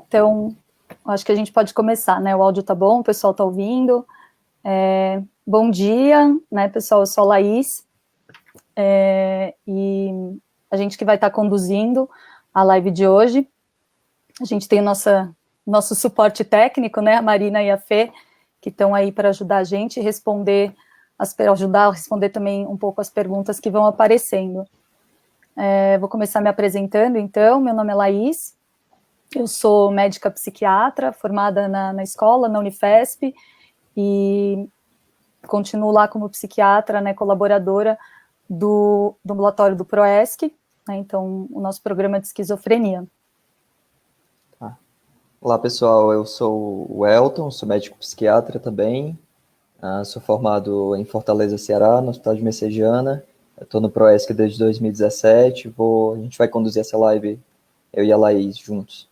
Então, acho que a gente pode começar, né? O áudio tá bom, o pessoal tá ouvindo. Bom dia, né, pessoal? Eu sou a Laís, e a gente que vai estar conduzindo a live de hoje. A gente tem o nosso suporte técnico, né? A Marina e a Fê, que estão aí para ajudar a gente a ajudar a responder também um pouco as perguntas que vão aparecendo. Vou começar me apresentando, então. Meu nome é Laís. Eu sou médica psiquiatra, formada na escola, na Unifesp, e continuo lá como psiquiatra, né, colaboradora do ambulatório do PROESC, né, então, o nosso programa de esquizofrenia. Olá, pessoal, eu sou o Elton, sou médico psiquiatra também, sou formado em Fortaleza, Ceará, no Hospital de Messejana, estou no PROESC desde 2017, a gente vai conduzir essa live, eu e a Laís, juntos.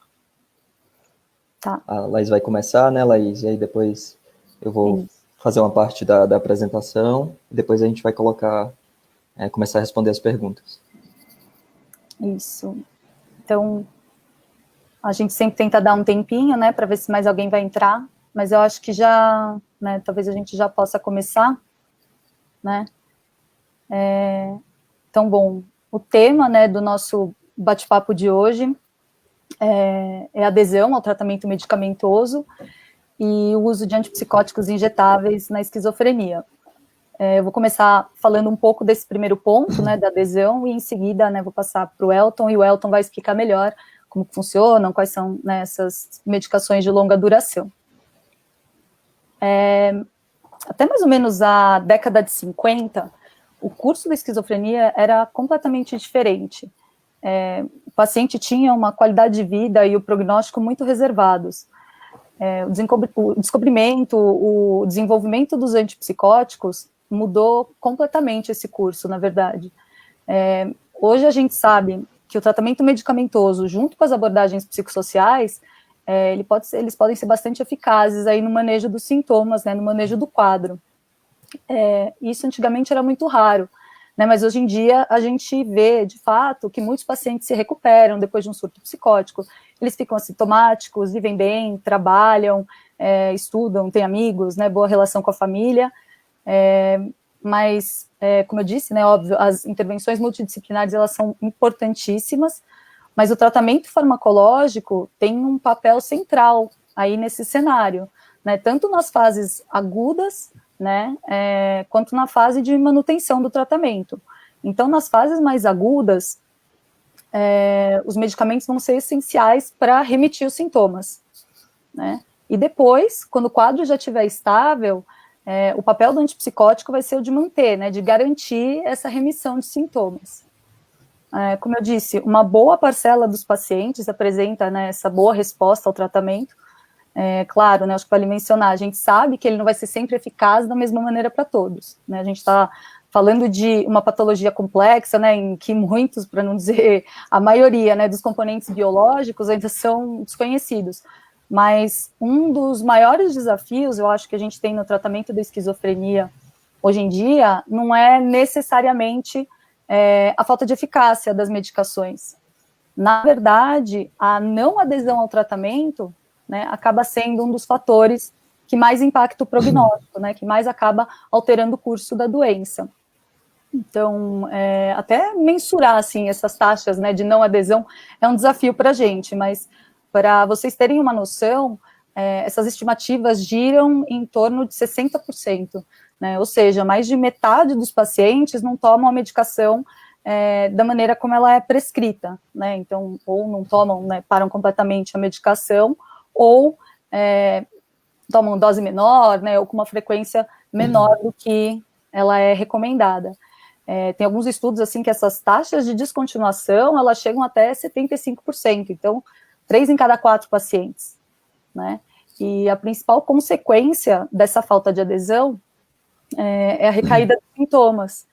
Tá. A Laís vai começar, né, Laís? E aí depois eu vou fazer uma parte da apresentação, e depois a gente vai começar a responder as perguntas. Isso. Então, a gente sempre tenta dar um tempinho, né, para ver se mais alguém vai entrar, mas eu acho que já, né, talvez a gente já possa começar, né. Então, bom, o tema, né, do nosso bate-papo de hoje é adesão ao tratamento medicamentoso e o uso de antipsicóticos injetáveis na esquizofrenia. Eu vou começar falando um pouco desse primeiro ponto, né, da adesão, e em seguida, né, vou passar para o Elton, e o Elton vai explicar melhor como funcionam, quais são, né, essas medicações de longa duração. Até mais ou menos a década de 50, o curso da esquizofrenia era completamente diferente. O paciente tinha uma qualidade de vida e o prognóstico muito reservados. O descobrimento, o desenvolvimento dos antipsicóticos mudou completamente esse curso, na verdade. Hoje a gente sabe que o tratamento medicamentoso, junto com as abordagens psicossociais, eles podem ser bastante eficazes aí no manejo dos sintomas, né, no manejo do quadro. Isso antigamente era muito raro, né, mas hoje em dia a gente vê, de fato, que muitos pacientes se recuperam depois de um surto psicótico. Eles ficam assintomáticos, vivem bem, trabalham, estudam, têm amigos, né, boa relação com a família, mas, como eu disse, né, óbvio, as intervenções multidisciplinares, elas são importantíssimas, mas o tratamento farmacológico tem um papel central aí nesse cenário, né, tanto nas fases agudas, né, quanto na fase de manutenção do tratamento. Então, nas fases mais agudas, os medicamentos vão ser essenciais para remitir os sintomas, né, e depois, quando o quadro já estiver estável, o papel do antipsicótico vai ser o de manter, né, de garantir essa remissão de sintomas. Como eu disse, uma boa parcela dos pacientes apresenta, né, essa boa resposta ao tratamento. Claro, né, acho que vale mencionar, a gente sabe que ele não vai ser sempre eficaz da mesma maneira para todos, né, a gente está falando de uma patologia complexa, né, em que muitos, para não dizer a maioria, né, dos componentes biológicos ainda são desconhecidos, mas um dos maiores desafios, eu acho que a gente tem no tratamento da esquizofrenia hoje em dia, não é necessariamente a falta de eficácia das medicações. Na verdade, a não adesão ao tratamento, né, acaba sendo um dos fatores que mais impacta o prognóstico, né, que mais acaba alterando o curso da doença. Então, até mensurar, assim, essas taxas, né, de não adesão é um desafio para a gente, mas para vocês terem uma noção, essas estimativas giram em torno de 60%, né, ou seja, mais de metade dos pacientes não tomam a medicação da maneira como ela é prescrita, né, então, ou não tomam, né, param completamente a medicação, ou tomam dose menor, né, ou com uma frequência menor do que ela é recomendada. Tem alguns estudos, assim, que essas taxas de descontinuação, elas chegam até 75%, então, 3 em cada 4 pacientes, né, e a principal consequência dessa falta de adesão é a recaída dos sintomas.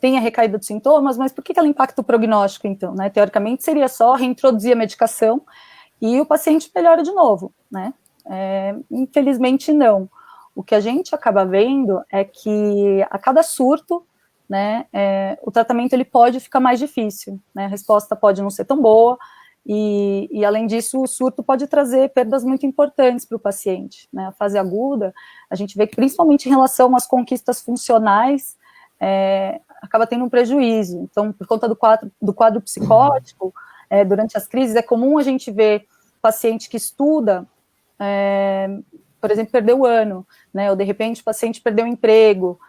Tem a recaída dos sintomas, mas por que ela impacta o prognóstico, então, né? Teoricamente, seria só reintroduzir a medicação e o paciente melhora de novo, né? Infelizmente, não. O que a gente acaba vendo é que a cada surto, né, o tratamento ele pode ficar mais difícil, né, a resposta pode não ser tão boa, e além disso, o surto pode trazer perdas muito importantes para o paciente, né, a fase aguda, a gente vê que principalmente em relação às conquistas funcionais, acaba tendo um prejuízo. Então, por conta do quadro psicótico, durante as crises, é comum a gente ver paciente que estuda, por exemplo, perdeu o ano, né, ou de repente o paciente perdeu o emprego,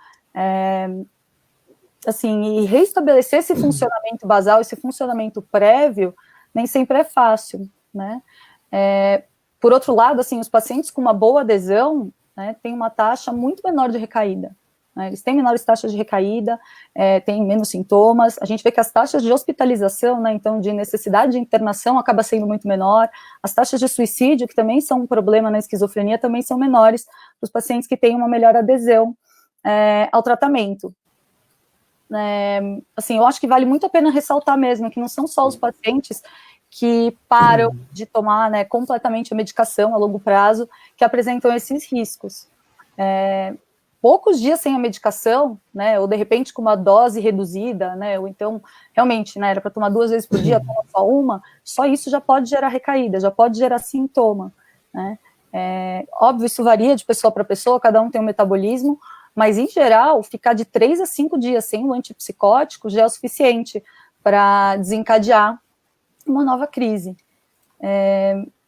assim, e reestabelecer esse funcionamento basal, esse funcionamento prévio, nem sempre é fácil, né. Por outro lado, assim, os pacientes com uma boa adesão, né, têm uma taxa muito menor de recaída, né, eles têm menores taxas de recaída, têm menos sintomas, a gente vê que as taxas de hospitalização, né, então de necessidade de internação acaba sendo muito menor, as taxas de suicídio, que também são um problema na esquizofrenia, também são menores para os pacientes que têm uma melhor adesão ao tratamento. Assim, eu acho que vale muito a pena ressaltar mesmo que não são só os pacientes que param de tomar, né, completamente a medicação a longo prazo que apresentam esses riscos. Poucos dias sem a medicação, né, ou de repente com uma dose reduzida, né, ou então, realmente, né, era para tomar 2 vezes por dia, toma só uma, só isso já pode gerar recaída, já pode gerar sintoma, né. Óbvio, isso varia de pessoa para pessoa, cada um tem um metabolismo, mas, em geral, ficar de 3 a 5 dias sem o antipsicótico já é o suficiente para desencadear uma nova crise.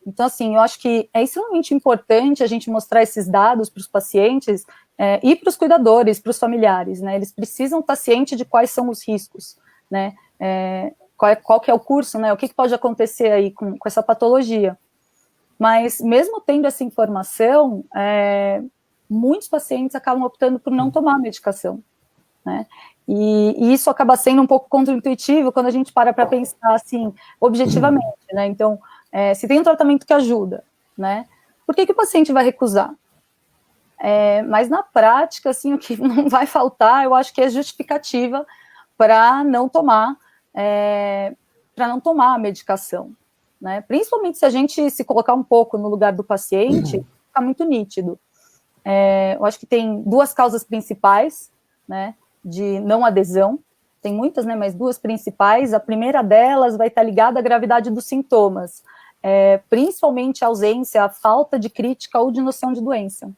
Então, assim, eu acho que é extremamente importante a gente mostrar esses dados para os pacientes e para os cuidadores, para os familiares, né? Eles precisam estar cientes de quais são os riscos, né? Qual que é o curso, né? O que pode acontecer aí com essa patologia. Mas, mesmo tendo essa informação, muitos pacientes acabam optando por não tomar a medicação, né? E isso acaba sendo um pouco contraintuitivo quando a gente para pensar, assim, objetivamente, né? Então, se tem um tratamento que ajuda, né? Por que o paciente vai recusar? Mas, na prática, assim, o que não vai faltar, eu acho que é justificativa para não tomar a medicação, né? Principalmente se a gente se colocar um pouco no lugar do paciente, fica muito nítido. Eu acho que tem 2 causas principais, né, de não adesão, tem muitas, né, mas 2 principais. A primeira delas vai estar ligada à gravidade dos sintomas, principalmente a ausência, a falta de crítica ou de noção de doença.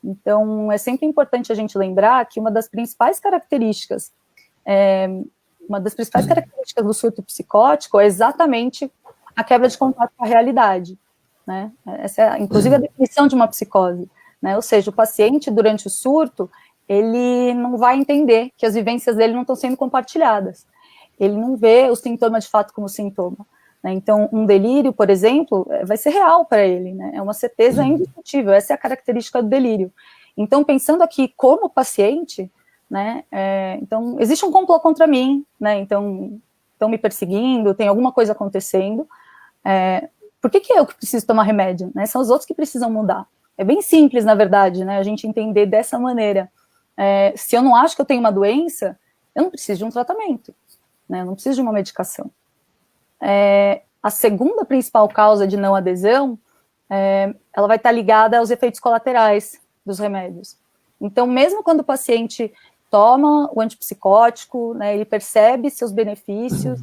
Então, é sempre importante a gente lembrar que uma das principais características do surto psicótico é exatamente a quebra de contato com a realidade, né? Essa é, inclusive, a definição de uma psicose, né? Ou seja, o paciente, durante o surto, ele não vai entender que as vivências dele não estão sendo compartilhadas. Ele não vê o sintoma, de fato, como sintoma, né? Então, um delírio, por exemplo, vai ser real para ele, né? É uma certeza indiscutível, essa é a característica do delírio. Então, pensando aqui como paciente, né, então, existe um complô contra mim, né? Então, estão me perseguindo, tem alguma coisa acontecendo. Por que eu que preciso tomar remédio, né? São os outros que precisam mudar. É bem simples, na verdade, né, a gente entender dessa maneira. Se eu não acho que eu tenho uma doença, eu não preciso de um tratamento, né, eu não preciso de uma medicação. A segunda principal causa de não adesão, ela vai estar ligada aos efeitos colaterais dos remédios. Então, mesmo quando o paciente toma o antipsicótico, né, ele percebe seus benefícios,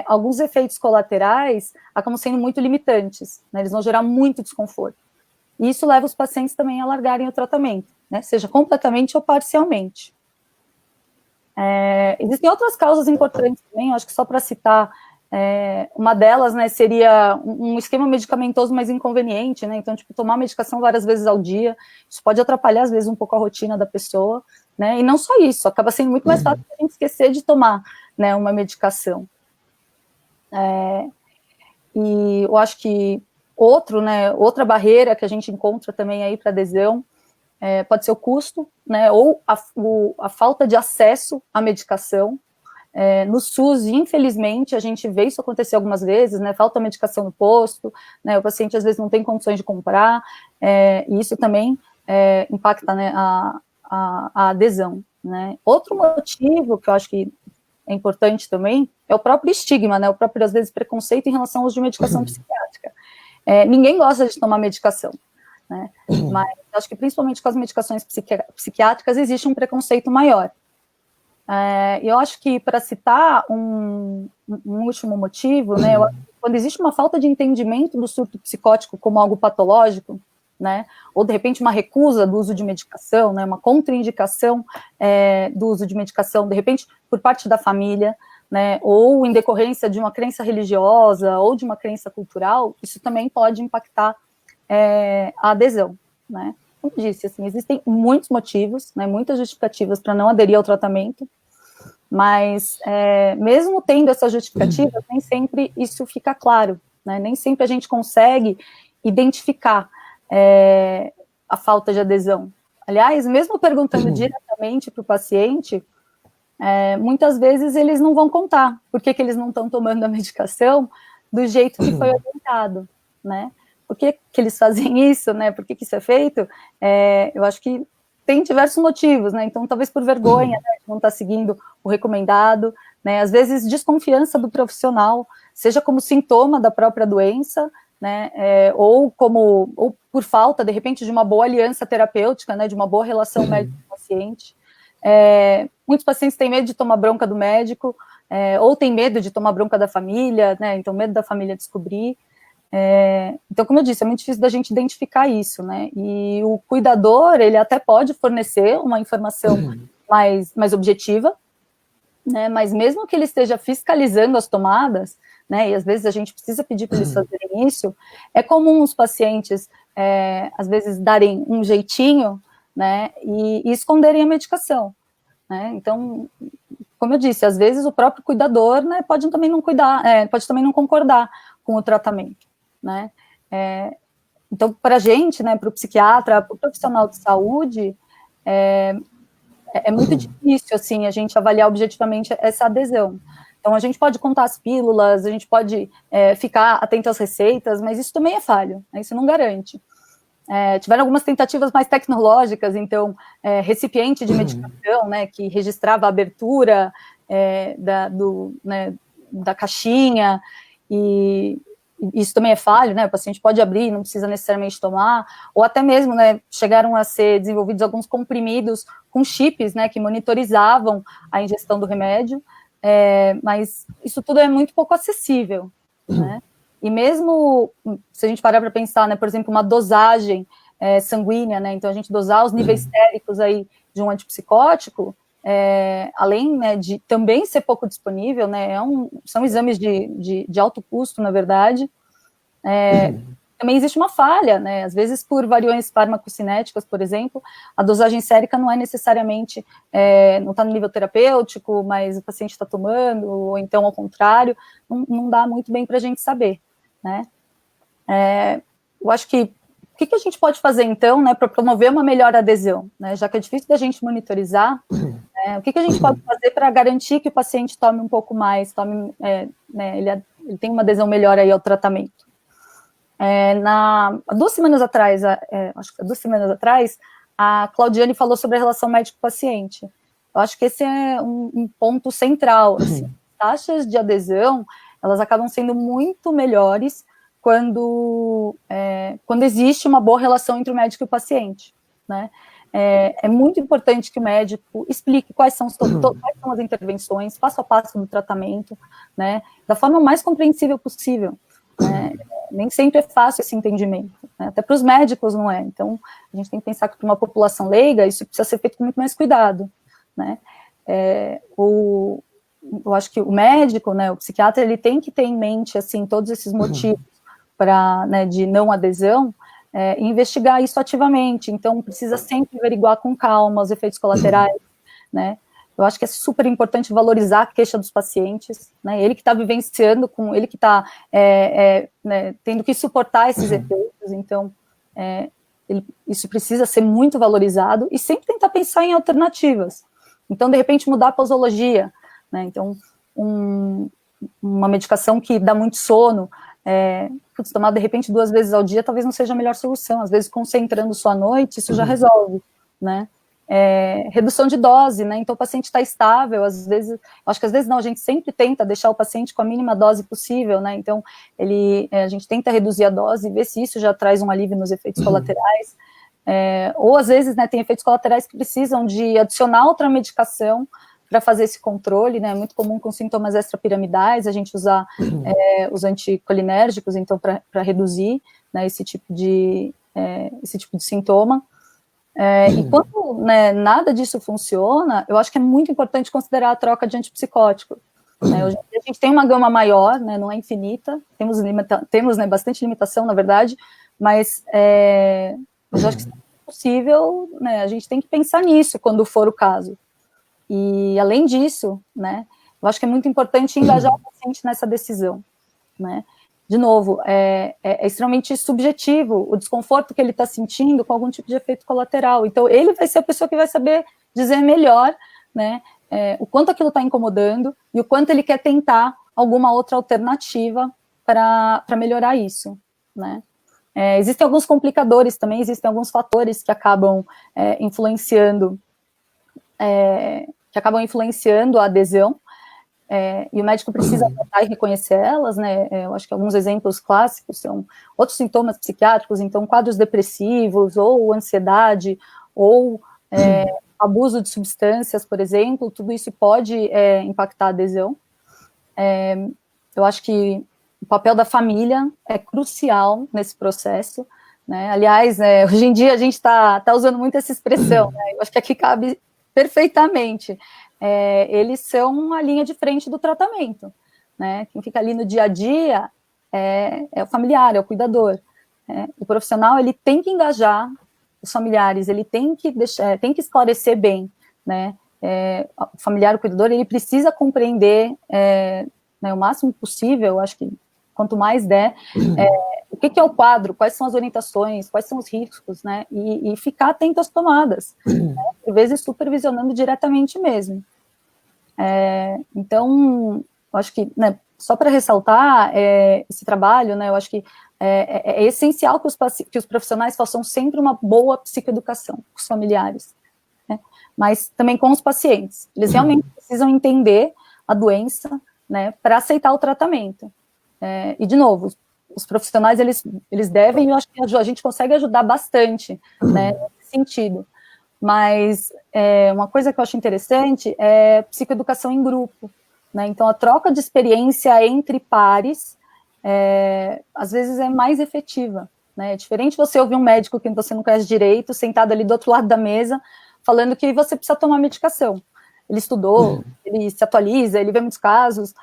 alguns efeitos colaterais acabam sendo muito limitantes, né, eles vão gerar muito desconforto. E isso leva os pacientes também a largarem o tratamento, né, seja completamente ou parcialmente. Existem outras causas importantes também, eu acho que só para citar, uma delas, né, seria um esquema medicamentoso mais inconveniente, né, então, tipo, tomar medicação várias vezes ao dia, isso pode atrapalhar, às vezes, um pouco a rotina da pessoa, né, e não só isso, acaba sendo muito mais fácil a gente esquecer de tomar, né, uma medicação. E eu acho que outra barreira que a gente encontra também aí para adesão pode ser o custo, né, ou a falta de acesso à medicação. No SUS, infelizmente, a gente vê isso acontecer algumas vezes, né, falta medicação no posto, né, o paciente às vezes não tem condições de comprar, e isso também impacta, né, a adesão, né. Outro motivo que eu acho que é importante também é o próprio estigma, né, o próprio, às vezes, preconceito em relação ao uso de medicação psiquiátrica. Ninguém gosta de tomar medicação, né? Mas acho que principalmente com as medicações psiquiátricas existe um preconceito maior. Eu acho que, para citar um último motivo, né, quando existe uma falta de entendimento do surto psicótico como algo patológico, né, ou de repente uma recusa do uso de medicação, né, uma contraindicação do uso de medicação, de repente por parte da família, né, ou em decorrência de uma crença religiosa ou de uma crença cultural, isso também pode impactar a adesão, né. Como eu disse, assim, existem muitos motivos, né, muitas justificativas para não aderir ao tratamento, mas mesmo tendo essas justificativas, nem sempre isso fica claro, né, nem sempre a gente consegue identificar a falta de adesão. Aliás, mesmo perguntando diretamente para o paciente, muitas vezes eles não vão contar por que eles não estão tomando a medicação do jeito que foi orientado, né? Por que eles fazem isso, né? Por que isso é feito? Eu acho que tem diversos motivos, né? Então, talvez por vergonha, né, de não estar seguindo o recomendado, né? Às vezes, desconfiança do profissional, seja como sintoma da própria doença, né? Ou por falta, de repente, de uma boa aliança terapêutica, né? De uma boa relação médico-paciente. Muitos pacientes têm medo de tomar bronca do médico, ou têm medo de tomar bronca da família, né? Então, medo da família descobrir. Então, como eu disse, é muito difícil da gente identificar isso, né? E o cuidador, ele até pode fornecer uma informação mais objetiva, né? Mas mesmo que ele esteja fiscalizando as tomadas, né? E às vezes a gente precisa pedir para eles fazerem isso, é comum os pacientes, às vezes, darem um jeitinho, né? E esconderem a medicação, né? Então, como eu disse, às vezes o próprio cuidador, né, pode também não cuidar, pode também não concordar com o tratamento, né? Então, para a gente, né, para o psiquiatra, para o profissional de saúde, é muito difícil, assim, a gente avaliar objetivamente essa adesão. Então, a gente pode contar as pílulas, a gente pode ficar atento às receitas, mas isso também é falho, né? Isso não garante. Tiveram algumas tentativas mais tecnológicas, então, recipiente de medicação, né, que registrava a abertura da caixinha, e isso também é falho, né, o paciente pode abrir, não precisa necessariamente tomar, ou até mesmo, né, chegaram a ser desenvolvidos alguns comprimidos com chips, né, que monitorizavam a ingestão do remédio, mas isso tudo é muito pouco acessível, né. E mesmo, se a gente parar para pensar, né, por exemplo, uma dosagem sanguínea, né, então a gente dosar os níveis séricos aí de um antipsicótico, além, né, de também ser pouco disponível, né, são exames de alto custo, na verdade, também existe uma falha, né, às vezes por variações farmacocinéticas, por exemplo, a dosagem sérica não é necessariamente, não está no nível terapêutico, mas o paciente está tomando, ou então ao contrário, não dá muito bem para a gente saber, né. Eu acho que, o que a gente pode fazer então, né, para promover uma melhor adesão, né, já que é difícil da gente monitorizar, o que a gente pode fazer para garantir que o paciente tome um pouco mais, né, ele tem uma adesão melhor aí ao tratamento. Há 2 semanas atrás, acho que 2 semanas atrás, a Claudiane falou sobre a relação médico-paciente. Eu acho que esse é um ponto central, assim. Taxas de adesão, elas acabam sendo muito melhores quando existe uma boa relação entre o médico e o paciente, né? É muito importante que o médico explique quais são as intervenções, passo a passo do tratamento, né, da forma mais compreensível possível, né? Nem sempre é fácil esse entendimento, né? Até para os médicos não é. Então, a gente tem que pensar que para uma população leiga, isso precisa ser feito com muito mais cuidado, né? Eu acho que o médico, né, o psiquiatra, ele tem que ter em mente, assim, todos esses motivos né, de não adesão, e investigar isso ativamente. Então, precisa sempre averiguar com calma os efeitos colaterais, né? Eu acho que é super importante valorizar a queixa dos pacientes, né? Ele que está vivenciando ele que está né, tendo que suportar esses efeitos, então isso precisa ser muito valorizado e sempre tentar pensar em alternativas. Então, de repente, mudar a posologia, né? Então, uma medicação que dá muito sono, tomar de repente 2 vezes ao dia talvez não seja a melhor solução, às vezes concentrando só à noite, isso já resolve, né? redução de dose, né? Então o paciente está estável, às vezes, acho que às vezes não, a gente sempre tenta deixar o paciente com a mínima dose possível, né? Então a gente tenta reduzir a dose e ver se isso já traz um alívio nos efeitos colaterais, ou às vezes, né, tem efeitos colaterais que precisam de adicionar outra medicação para fazer esse controle, né? É muito comum com sintomas extrapiramidais a gente usar os anticolinérgicos, então, para reduzir, né, esse tipo de sintoma. E quando, né, nada disso funciona, eu acho que é muito importante considerar a troca de antipsicótico. Né? Hoje em dia a gente tem uma gama maior, né, não é infinita, temos né, bastante limitação, na verdade, mas eu acho que se é possível, né, a gente tem que pensar nisso quando for o caso. E, além disso, né, eu acho que é muito importante engajar o paciente nessa decisão, né. De novo, é extremamente subjetivo o desconforto que ele está sentindo com algum tipo de efeito colateral. Então, ele vai ser a pessoa que vai saber dizer melhor, né, o quanto aquilo está incomodando e o quanto ele quer tentar alguma outra alternativa para melhorar isso, né. Existem alguns complicadores também, existem alguns fatores que acabam influenciando a adesão, e o médico precisa tratar e reconhecer elas, né? Eu acho que alguns exemplos clássicos são outros sintomas psiquiátricos, então quadros depressivos, ou ansiedade, ou abuso de substâncias, por exemplo, tudo isso pode impactar a adesão. Eu acho que o papel da família é crucial nesse processo, né? Aliás, hoje em dia a gente está usando muito essa expressão, né? Eu acho que aqui cabe perfeitamente. Eles são a linha de frente do tratamento, né? Quem fica ali no dia a dia é o familiar, é o cuidador. O profissional, ele tem que engajar os familiares, ele tem que esclarecer bem, né? O familiar, o cuidador, ele precisa compreender, né, o máximo possível, acho que quanto mais der, o que é o quadro, quais são as orientações, quais são os riscos, né, e ficar atento às tomadas, né, por vezes supervisionando diretamente mesmo. Então, eu acho que, né, só para ressaltar esse trabalho, né, eu acho que é essencial que os profissionais façam sempre uma boa psicoeducação com os familiares, né, mas também com os pacientes. Eles realmente precisam entender a doença, né, para aceitar o tratamento. E, de novo, os profissionais, eles devem, eu acho que a gente consegue ajudar bastante, né, nesse sentido. Mas uma coisa que eu acho interessante é psicoeducação em grupo, né? Então, a troca de experiência entre pares, às vezes, é mais efetiva, né? É diferente você ouvir um médico que você não conhece direito, sentado ali do outro lado da mesa, falando que você precisa tomar medicação. Ele estudou, ele se atualiza, ele vê muitos casos,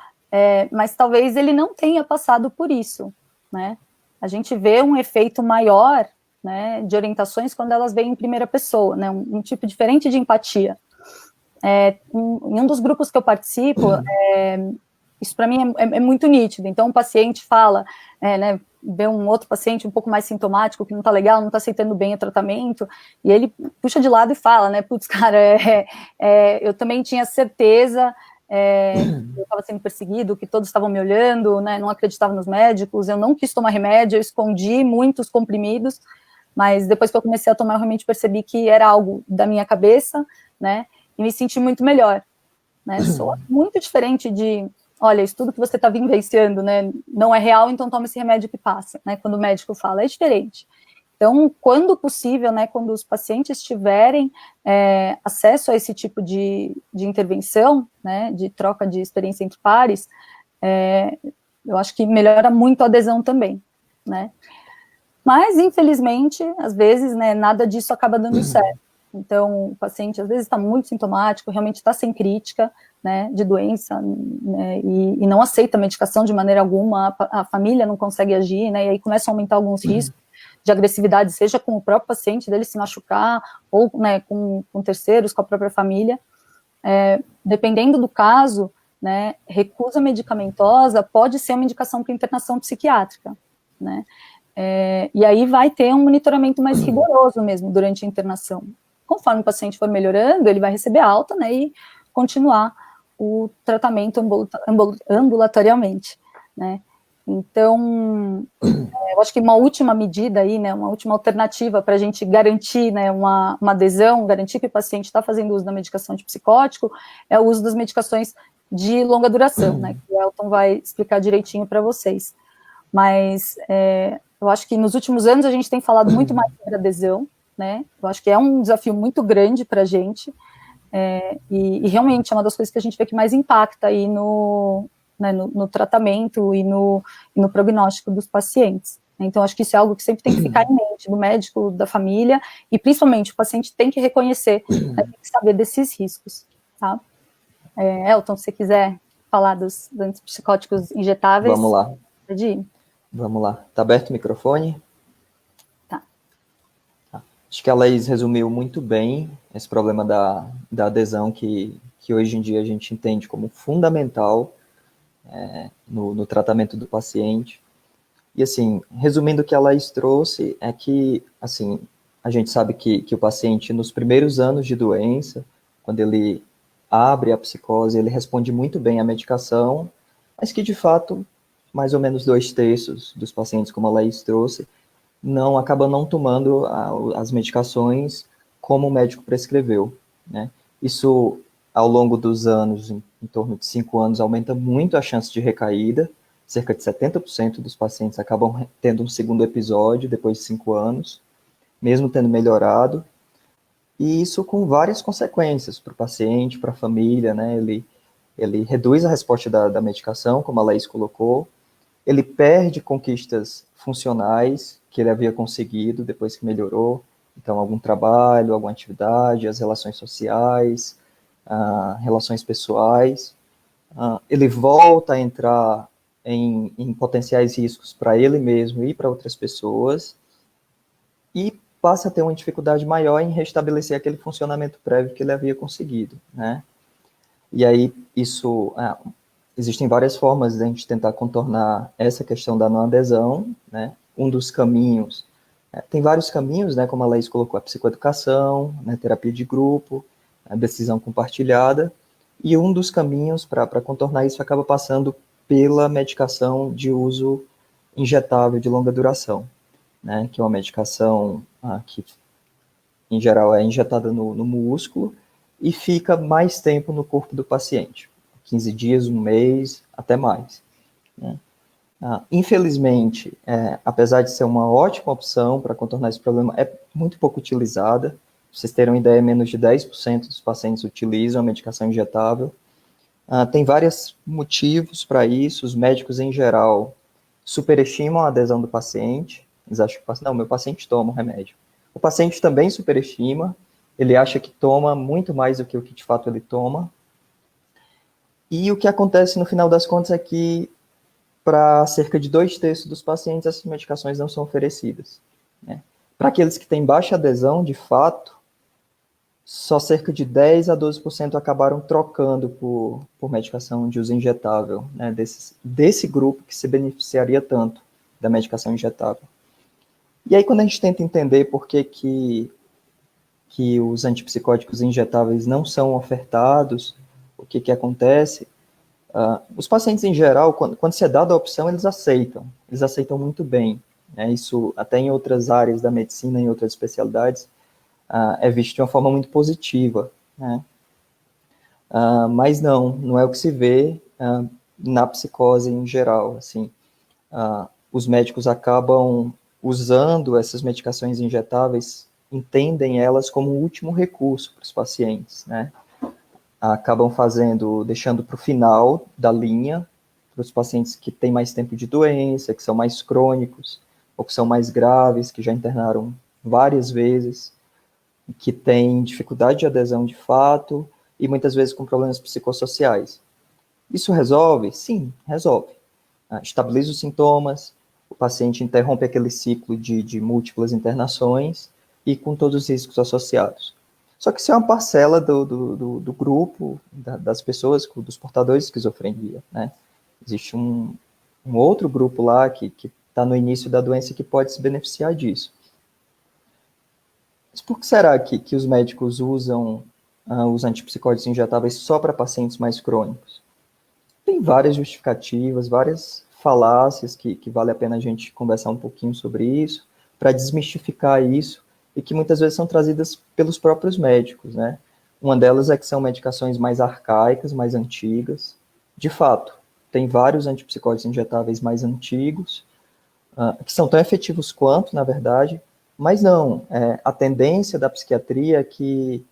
mas talvez ele não tenha passado por isso, né? A gente vê um efeito maior, né, de orientações quando elas vêm em primeira pessoa, né, um tipo diferente de empatia. Em um dos grupos que eu participo, isso para mim é muito nítido. Então, um paciente fala, né, vê um outro paciente um pouco mais sintomático, que não está legal, não está aceitando bem o tratamento, e ele puxa de lado e fala, né, putz, cara, eu também tinha certeza, eu estava sendo perseguido, que todos estavam me olhando, né, não acreditava nos médicos, eu não quis tomar remédio, eu escondi muitos comprimidos, mas depois que eu comecei a tomar, eu realmente percebi que era algo da minha cabeça, né, e me senti muito melhor, né, soa muito diferente de, olha, isso tudo que você está vivenciando, né, não é real, então toma esse remédio que passa, né, quando o médico fala, é diferente. Então, quando possível, né, quando os pacientes tiverem acesso a esse tipo de intervenção, né, de troca de experiência entre pares, eu acho que melhora muito a adesão também, né. Mas, infelizmente, às vezes, né, nada disso acaba dando certo. Então, o paciente, às vezes, está muito sintomático, realmente está sem crítica, né, de doença, né, e não aceita a medicação de maneira alguma, a família não consegue agir, né, e aí começam a aumentar alguns riscos de agressividade, seja com o próprio paciente, dele se machucar, ou, né, com terceiros, com a própria família. Dependendo do caso, né, recusa medicamentosa pode ser uma indicação para internação psiquiátrica, né. E aí vai ter um monitoramento mais rigoroso mesmo durante a internação. Conforme o paciente for melhorando, ele vai receber alta, né, e continuar o tratamento ambulatorialmente, né. Então, eu acho que uma última medida aí, né, uma última alternativa para a gente garantir, né, uma adesão, garantir que o paciente está fazendo uso da medicação antipsicótico, é o uso das medicações de longa duração, né, que o Elton vai explicar direitinho para vocês. Mas eu acho que nos últimos anos a gente tem falado muito mais sobre adesão, né, eu acho que é um desafio muito grande para a gente, e realmente é uma das coisas que a gente vê que mais impacta aí no tratamento e no prognóstico dos pacientes. Então, acho que isso é algo que sempre tem que ficar em mente do médico, da família, e principalmente o paciente tem que reconhecer, né, tem que saber desses riscos, tá? Elton, se você quiser falar dos antipsicóticos injetáveis... Vamos lá. Pode ir. Vamos lá. Tá aberto o microfone? Tá. Acho que a Laís resumiu muito bem esse problema da adesão que hoje em dia a gente entende como fundamental no tratamento do paciente. E, assim, resumindo o que a Laís trouxe, é que, assim, a gente sabe que o paciente, nos primeiros anos de doença, quando ele abre a psicose, ele responde muito bem à medicação, mas que, de fato, mais ou menos 2/3 dos pacientes, como a Laís trouxe, acabam não tomando as medicações como o médico prescreveu, né? Isso, ao longo dos anos, em torno de 5 anos, aumenta muito a chance de recaída. Cerca de 70% dos pacientes acabam tendo um segundo episódio depois de 5 anos, mesmo tendo melhorado. E isso com várias consequências para o paciente, para a família, né? Ele reduz a resposta da medicação, como a Laís colocou. Ele perde conquistas funcionais que ele havia conseguido depois que melhorou. Então, algum trabalho, alguma atividade, as relações sociais, relações pessoais. Ele volta a entrar em potenciais riscos para ele mesmo e para outras pessoas, e passa a ter uma dificuldade maior em restabelecer aquele funcionamento prévio que ele havia conseguido, né? E aí, existem várias formas de a gente tentar contornar essa questão da não adesão, né? Um dos caminhos, tem vários caminhos, né? Como a Laís colocou, a psicoeducação, né? Terapia de grupo, a decisão compartilhada, e um dos caminhos para contornar isso acaba passando pela medicação de uso injetável de longa duração, né, que é uma medicação que, em geral, é injetada no músculo e fica mais tempo no corpo do paciente, 15 dias, um mês, até mais, né. Infelizmente, apesar de ser uma ótima opção para contornar esse problema, é muito pouco utilizada. Pra vocês terem uma ideia, menos de 10% dos pacientes utilizam a medicação injetável. Tem vários motivos para isso. Os médicos, em geral, superestimam a adesão do paciente. Eles acham que, não, meu paciente toma o remédio. O paciente também superestima. Ele acha que toma muito mais do que o que, de fato, ele toma. E o que acontece, no final das contas, é que, para cerca de 2/3 dos pacientes, essas medicações não são oferecidas, né? Para aqueles que têm baixa adesão, de fato, só cerca de 10 a 12% acabaram trocando por medicação de uso injetável, né, desse grupo que se beneficiaria tanto da medicação injetável. E aí, quando a gente tenta entender por que os antipsicóticos injetáveis não são ofertados, o que acontece, os pacientes, em geral, quando se é dada a opção, eles aceitam muito bem, né, isso até em outras áreas da medicina, em outras especialidades, é visto de uma forma muito positiva, né? Mas não é o que se vê na psicose em geral. Assim, os médicos acabam usando essas medicações injetáveis, entendem elas como o último recurso para os pacientes, né? Acabam deixando para o final da linha, para os pacientes que têm mais tempo de doença, que são mais crônicos, ou que são mais graves, que já internaram várias vezes, que têm dificuldade de adesão de fato, e muitas vezes com problemas psicossociais. Isso resolve? Sim, resolve. Estabiliza os sintomas, o paciente interrompe aquele ciclo de múltiplas internações e com todos os riscos associados. Só que isso é uma parcela do grupo, das pessoas, dos portadores de esquizofrenia, né? Existe um outro grupo lá que está no início da doença que pode se beneficiar disso. Mas por que será que os médicos usam os antipsicóticos injetáveis só para pacientes mais crônicos? Tem várias justificativas, várias falácias que vale a pena a gente conversar um pouquinho sobre isso, para desmistificar isso, e que muitas vezes são trazidas pelos próprios médicos, né? Uma delas é que são medicações mais arcaicas, mais antigas. De fato, tem vários antipsicóticos injetáveis mais antigos, que são tão efetivos quanto, na verdade, mas não. A tendência da psiquiatria é que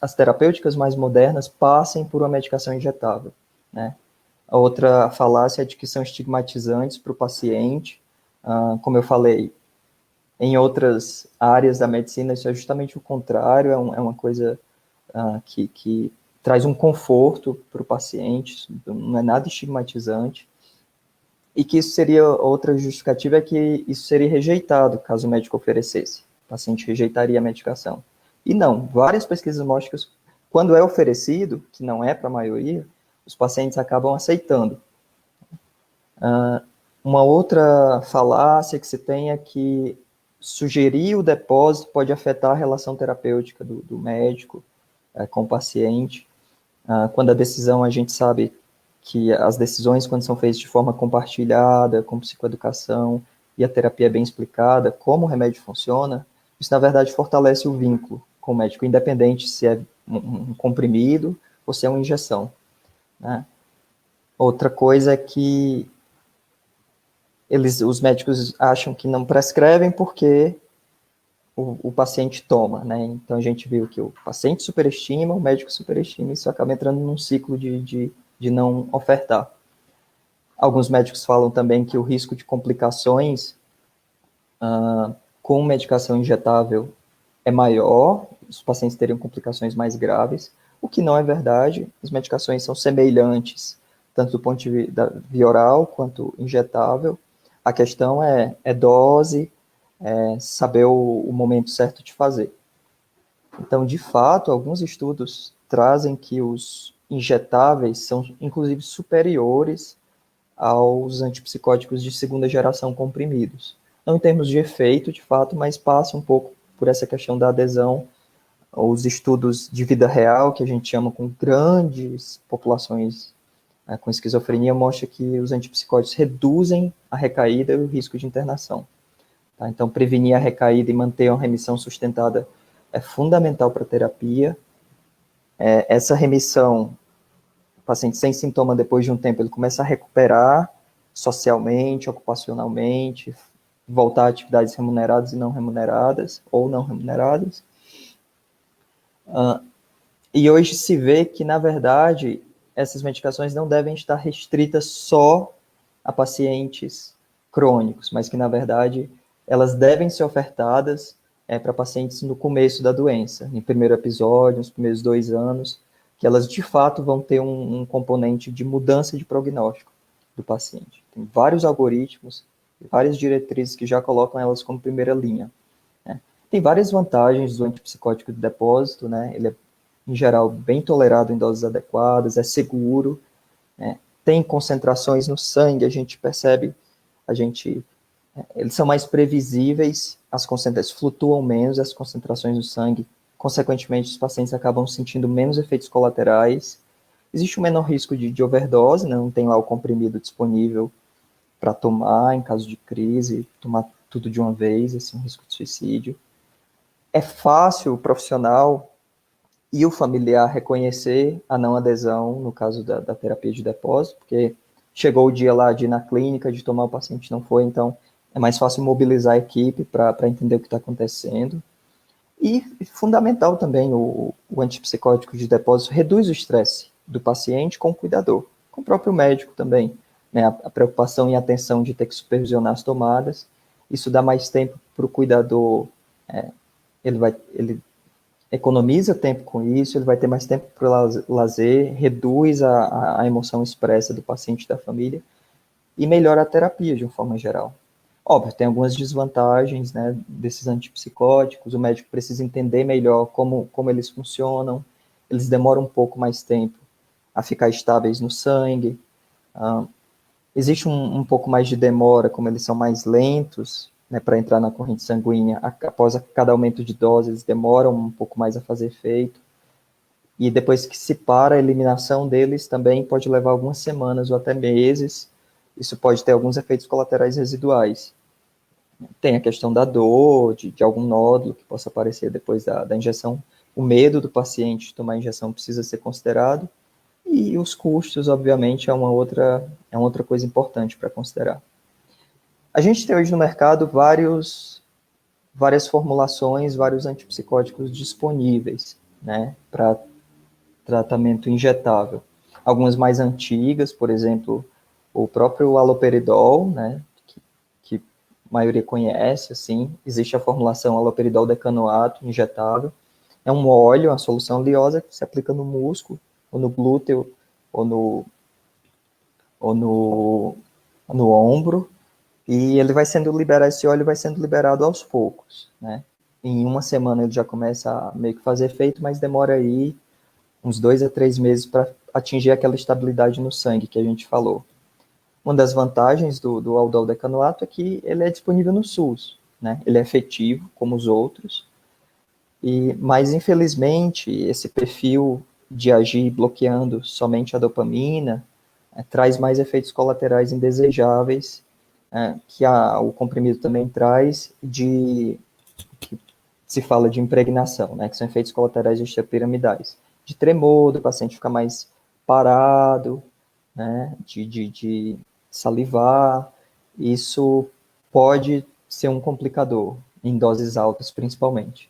as terapêuticas mais modernas passem por uma medicação injetável, né? A outra falácia é de que são estigmatizantes para o paciente. Como eu falei, em outras áreas da medicina, isso é justamente o contrário, é uma coisa que traz um conforto para o paciente, não é nada estigmatizante, e que isso seria, outra justificativa é que isso seria rejeitado, caso o médico oferecesse. O paciente rejeitaria a medicação. E não, várias pesquisas mostram que quando é oferecido, que não é para a maioria, os pacientes acabam aceitando. Uma outra falácia que se tem é que sugerir o depósito pode afetar a relação terapêutica do médico com o paciente. Quando a decisão, a gente sabe que as decisões, quando são feitas de forma compartilhada, com psicoeducação, e a terapia é bem explicada, como o remédio funciona, isso, na verdade, fortalece o vínculo com o médico, independente se é um comprimido ou se é uma injeção, né? Outra coisa é que os médicos acham que não prescrevem porque o paciente toma, né? Então a gente viu que o paciente superestima, o médico superestima, e isso acaba entrando num ciclo de não ofertar. Alguns médicos falam também que o risco de complicações com medicação injetável é maior, os pacientes teriam complicações mais graves, o que não é verdade. As medicações são semelhantes, tanto do ponto de vista via oral quanto injetável. A questão é dose, saber o momento certo de fazer. Então, de fato, alguns estudos trazem que os injetáveis são, inclusive, superiores aos antipsicóticos de segunda geração comprimidos. Não em termos de efeito, de fato, mas passa um pouco por essa questão da adesão. Os estudos de vida real, que a gente chama com grandes populações com esquizofrenia, mostra que os antipsicóticos reduzem a recaída e o risco de internação. Tá? Então, prevenir a recaída e manter uma remissão sustentada é fundamental para a terapia. Essa remissão, o paciente sem sintoma, depois de um tempo, ele começa a recuperar socialmente, ocupacionalmente, voltar a atividades remuneradas e não remuneradas, ou não remuneradas. E hoje se vê que, na verdade, essas medicações não devem estar restritas só a pacientes crônicos, mas que, na verdade, elas devem ser ofertadas para pacientes no começo da doença, no primeiro episódio, nos primeiros 2 anos, que elas, de fato, vão ter um componente de mudança de prognóstico do paciente. Tem vários algoritmos, várias diretrizes que já colocam elas como primeira linha. Né? Tem várias vantagens do antipsicótico de depósito, né? Ele é, em geral, bem tolerado em doses adequadas, é seguro, né? Tem concentrações no sangue, a gente percebe, eles são mais previsíveis, as concentrações flutuam menos, as concentrações no sangue, consequentemente, os pacientes acabam sentindo menos efeitos colaterais. Existe um menor risco de overdose, né? Não tem lá o comprimido disponível para tomar em caso de crise, tomar tudo de uma vez, assim, um risco de suicídio. É fácil o profissional e o familiar reconhecer a não adesão, no caso da terapia de depósito, porque chegou o dia lá de ir na clínica, de tomar, o paciente não foi, então é mais fácil mobilizar a equipe para entender o que está acontecendo. E fundamental também, o antipsicótico de depósito reduz o estresse do paciente com o cuidador, com o próprio médico também, né? A preocupação e atenção de ter que supervisionar as tomadas, isso dá mais tempo para o cuidador, ele economiza tempo com isso, ele vai ter mais tempo para o lazer, reduz a emoção expressa do paciente e da família, e melhora a terapia de uma forma geral. Óbvio, tem algumas desvantagens, né, desses antipsicóticos, o médico precisa entender melhor como eles funcionam, eles demoram um pouco mais tempo a ficar estáveis no sangue, existe um pouco mais de demora, como eles são mais lentos, né, para entrar na corrente sanguínea, após cada aumento de dose, eles demoram um pouco mais a fazer efeito, e depois que se para a eliminação deles, também pode levar algumas semanas ou até meses, isso pode ter alguns efeitos colaterais residuais. Tem a questão da dor, de algum nódulo que possa aparecer depois da injeção. O medo do paciente de tomar a injeção precisa ser considerado. E os custos, obviamente, é uma outra coisa importante para considerar. A gente tem hoje no mercado várias formulações, vários antipsicóticos disponíveis, né, para tratamento injetável. Algumas mais antigas, por exemplo, o próprio haloperidol, né, que a maioria conhece, assim, existe a formulação haloperidol decanoato injetável. É um óleo, uma solução oleosa que se aplica no músculo, ou no glúteo, ou no ombro, e ele vai sendo liberado, esse óleo vai sendo liberado aos poucos, né? Em uma semana ele já começa a meio que fazer efeito, mas demora aí uns 2 a 3 meses para atingir aquela estabilidade no sangue que a gente falou. Uma das vantagens do aldol decanoato é que ele é disponível no SUS, né? Ele é efetivo, como os outros, mas infelizmente esse perfil de agir bloqueando somente a dopamina traz mais efeitos colaterais indesejáveis, que o comprimido também traz, que se fala de impregnação, né, que são efeitos colaterais extrapiramidais, de tremor, do paciente ficar mais parado, né, de salivar. Isso pode ser um complicador, em doses altas principalmente.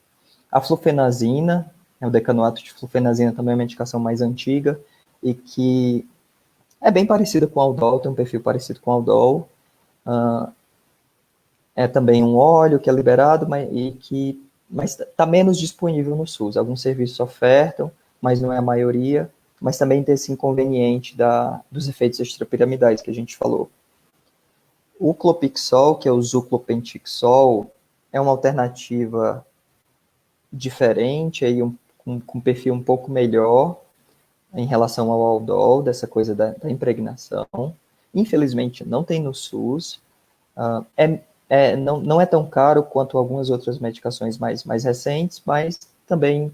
A flufenazina, o decanoato de flufenazina também é uma medicação mais antiga e que é bem parecida com o aldol, tem um perfil parecido com o aldol. É também um óleo que é liberado, mas está menos disponível no SUS. Alguns serviços ofertam, mas não é a maioria, mas também tem esse inconveniente dos efeitos extrapiramidais que a gente falou. O clopixol, que é o zuclopentixol, é uma alternativa diferente, aí com um perfil um pouco melhor em relação ao aldol, dessa coisa da impregnação. Infelizmente, não tem no SUS. Não é tão caro quanto algumas outras medicações mais recentes, mas também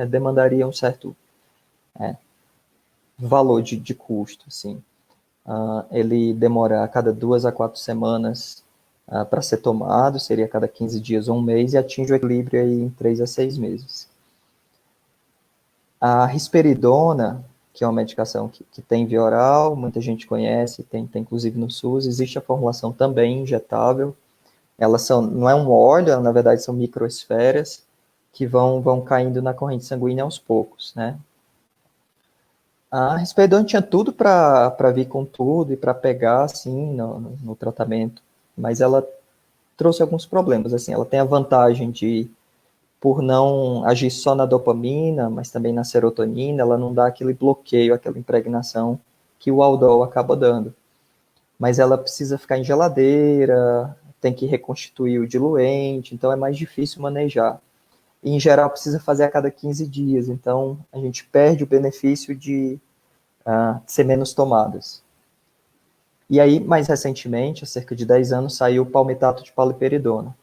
demandaria um certo valor de custo. Assim. Ele demora a cada 2 a 4 semanas para ser tomado, seria a cada 15 dias ou um mês, e atinge o equilíbrio aí em 3 a 6 meses. A risperidona, que é uma medicação que tem via oral, muita gente conhece, tem inclusive no SUS, existe a formulação também injetável. Elas não é um óleo, na verdade são microesferas que vão caindo na corrente sanguínea aos poucos, né? A risperidona tinha tudo para vir com tudo e para pegar, assim, no tratamento, mas ela trouxe alguns problemas, assim, ela tem a vantagem por não agir só na dopamina, mas também na serotonina, ela não dá aquele bloqueio, aquela impregnação que o aldol acaba dando. Mas ela precisa ficar em geladeira, tem que reconstituir o diluente, então é mais difícil manejar. E, em geral, precisa fazer a cada 15 dias, então a gente perde o benefício de ser menos tomadas. E aí, mais recentemente, há cerca de 10 anos, saiu o palmitato de paliperidona,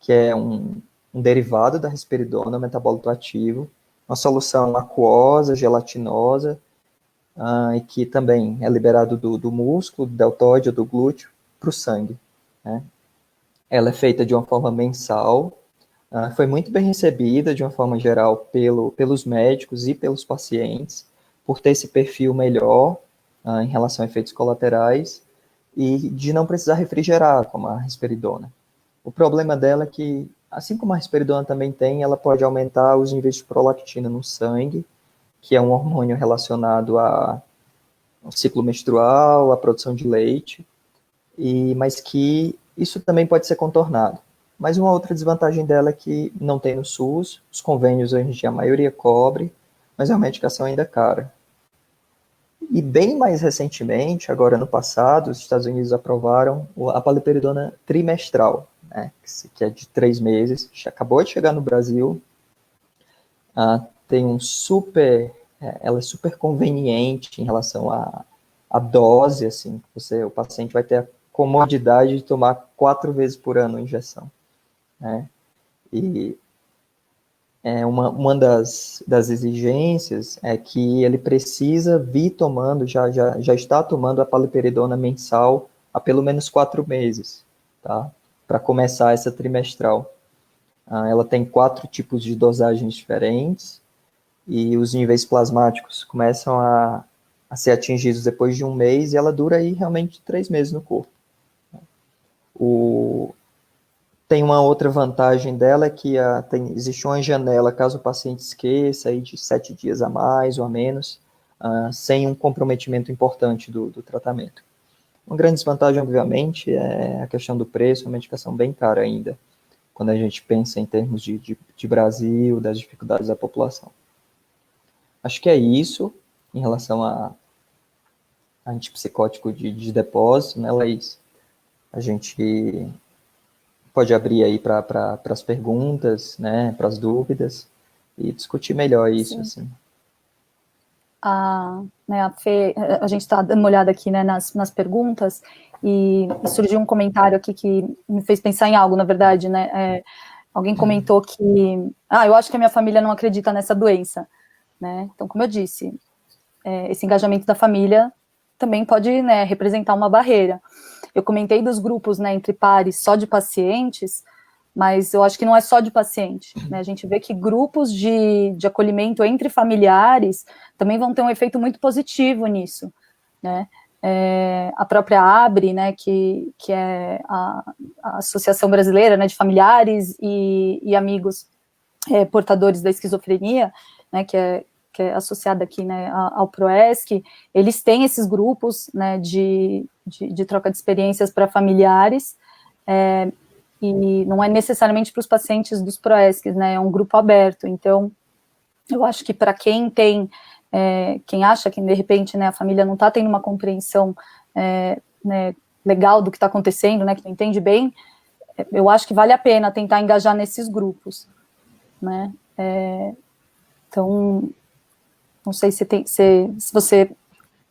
que é um derivado da risperidona, metabólito ativo, uma solução aquosa, gelatinosa, e que também é liberado do músculo, do deltóide, do glúteo, para o sangue. Né? Ela é feita de uma forma mensal, foi muito bem recebida, de uma forma geral, pelos médicos e pelos pacientes, por ter esse perfil melhor em relação a efeitos colaterais e de não precisar refrigerar, como a risperidona. O problema dela é que, assim como a risperidona também tem, ela pode aumentar os níveis de prolactina no sangue, que é um hormônio relacionado ao ciclo menstrual, à produção de leite, mas que isso também pode ser contornado. Mas uma outra desvantagem dela é que não tem no SUS, os convênios hoje em dia a maioria cobre, mas é uma medicação ainda cara. E bem mais recentemente, agora no passado, os Estados Unidos aprovaram a paliperidona trimestral, né, que é de 3 meses, acabou de chegar no Brasil, tem ela é super conveniente em relação à dose, assim, o paciente vai ter a comodidade de tomar 4 vezes por ano a injeção, né, e uma das exigências é que ele precisa vir tomando, já está tomando a paliperidona mensal há pelo menos 4 meses, tá? Para começar essa trimestral. Ela tem 4 tipos de dosagens diferentes e os níveis plasmáticos começam a ser atingidos depois de 1 mês e ela dura aí realmente 3 meses no corpo. Tem uma outra vantagem dela, é que existe uma janela, caso o paciente esqueça, aí de 7 dias a mais ou a menos, sem um comprometimento importante do tratamento. Uma grande desvantagem, obviamente, é a questão do preço, uma medicação bem cara ainda, quando a gente pensa em termos de Brasil, das dificuldades da população. Acho que é isso em relação a antipsicótico de depósito, né, Laís? A gente pode abrir aí para as perguntas, né, para as dúvidas, e discutir melhor isso, Sim. assim. A Fê, a gente está dando uma olhada aqui, né, nas perguntas, e surgiu um comentário aqui que me fez pensar em algo, na verdade, né, alguém comentou que, eu acho que a minha família não acredita nessa doença, né, então, como eu disse, esse engajamento da família também pode, né, representar uma barreira. Eu comentei dos grupos, né, entre pares só de pacientes, mas eu acho que não é só de paciente, né? A gente vê que grupos de acolhimento entre familiares também vão ter um efeito muito positivo nisso, né? A própria ABRE, né, que é a Associação Brasileira, né, de Familiares e Amigos Portadores da Esquizofrenia, né, que é associada aqui, né, ao PROESC, eles têm esses grupos, né, de troca de experiências para familiares, e não é necessariamente para os pacientes dos PROESCs, né, é um grupo aberto. Então, eu acho que para quem tem, quem acha que, de repente, né, a família não está tendo uma compreensão né, legal do que está acontecendo, né, que não entende bem, eu acho que vale a pena tentar engajar nesses grupos, né. Então, não sei se você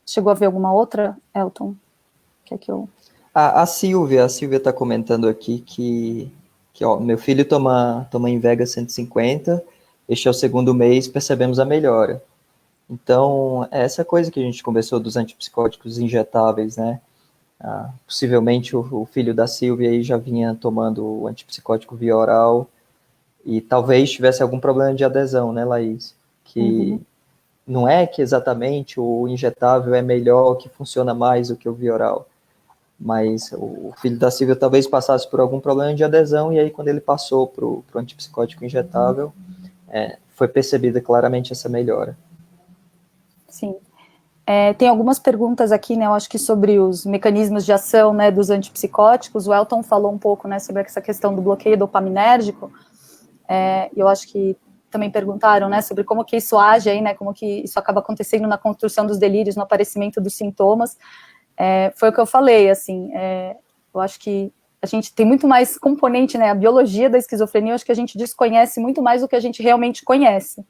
chegou a ver alguma outra, Elton? Quer que eu... A Silvia está comentando aqui que ó, meu filho toma Invega 150, este é o 2º mês, percebemos a melhora. Então, essa coisa que a gente conversou dos antipsicóticos injetáveis, né? Possivelmente o filho da Silvia aí já vinha tomando o antipsicótico via oral e talvez tivesse algum problema de adesão, né, Laís? Que não é que exatamente o injetável é melhor, que funciona mais do que o via oral, mas o filho da Silvia talvez passasse por algum problema de adesão, e aí quando ele passou para o antipsicótico injetável, foi percebida claramente essa melhora. Sim. Tem algumas perguntas aqui, né, eu acho que sobre os mecanismos de ação, né, dos antipsicóticos. O Elton falou um pouco, né, sobre essa questão do bloqueio dopaminérgico, e eu acho que também perguntaram, né, sobre como que isso age aí, né, como que isso acaba acontecendo na construção dos delírios, no aparecimento dos sintomas. Foi o que eu falei, assim, eu acho que a gente tem muito mais componente, né, a biologia da esquizofrenia, eu acho que a gente desconhece muito mais do que a gente realmente conhece.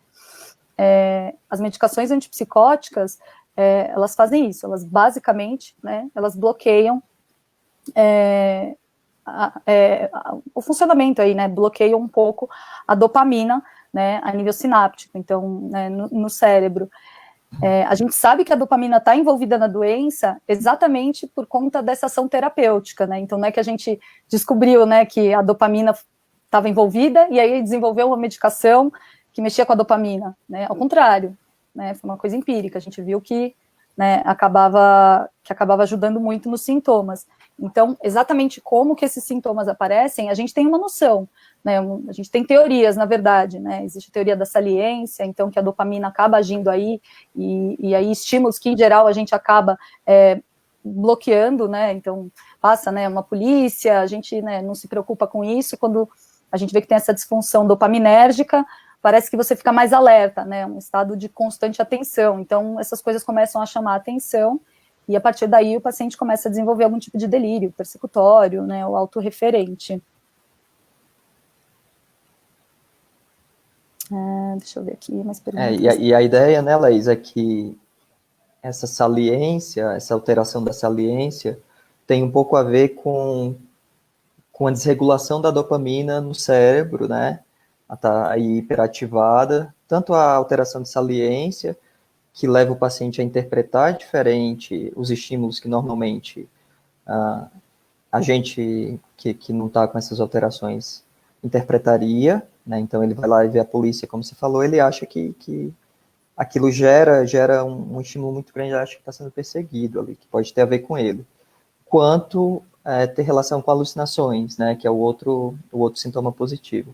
As medicações antipsicóticas, elas fazem isso, elas basicamente, né, elas bloqueiam o funcionamento aí, né, bloqueiam um pouco a dopamina, né, a nível sináptico, então, né, no cérebro. A gente sabe que a dopamina está envolvida na doença exatamente por conta dessa ação terapêutica, né, então não é que a gente descobriu, né, que a dopamina estava envolvida e aí desenvolveu uma medicação que mexia com a dopamina, né, ao contrário, né, foi uma coisa empírica, a gente viu que, né, acabava ajudando muito nos sintomas. Então, exatamente como que esses sintomas aparecem, a gente tem uma noção, né, a gente tem teorias, na verdade, né, existe a teoria da saliência, então que a dopamina acaba agindo aí, e aí estímulos que, em geral, a gente acaba bloqueando, né, então passa, né, uma polícia, a gente, né, não se preocupa com isso, quando a gente vê que tem essa disfunção dopaminérgica, parece que você fica mais alerta, né, um estado de constante atenção, então essas coisas começam a chamar a atenção, e a partir daí o paciente começa a desenvolver algum tipo de delírio persecutório, né, ou autorreferente. Deixa eu ver aqui mais perguntas. E a ideia, né, Laís, é que essa saliência, essa alteração da saliência, tem um pouco a ver com a desregulação da dopamina no cérebro, né? Ela está aí hiperativada, tanto a alteração de saliência, que leva o paciente a interpretar diferente os estímulos que normalmente a gente que não está com essas alterações interpretaria, né? Então ele vai lá e vê a polícia, como você falou, ele acha que aquilo gera um estímulo muito grande, acha que está sendo perseguido ali, que pode ter a ver com ele. Quanto ter relação com alucinações, né? Que é o outro sintoma positivo.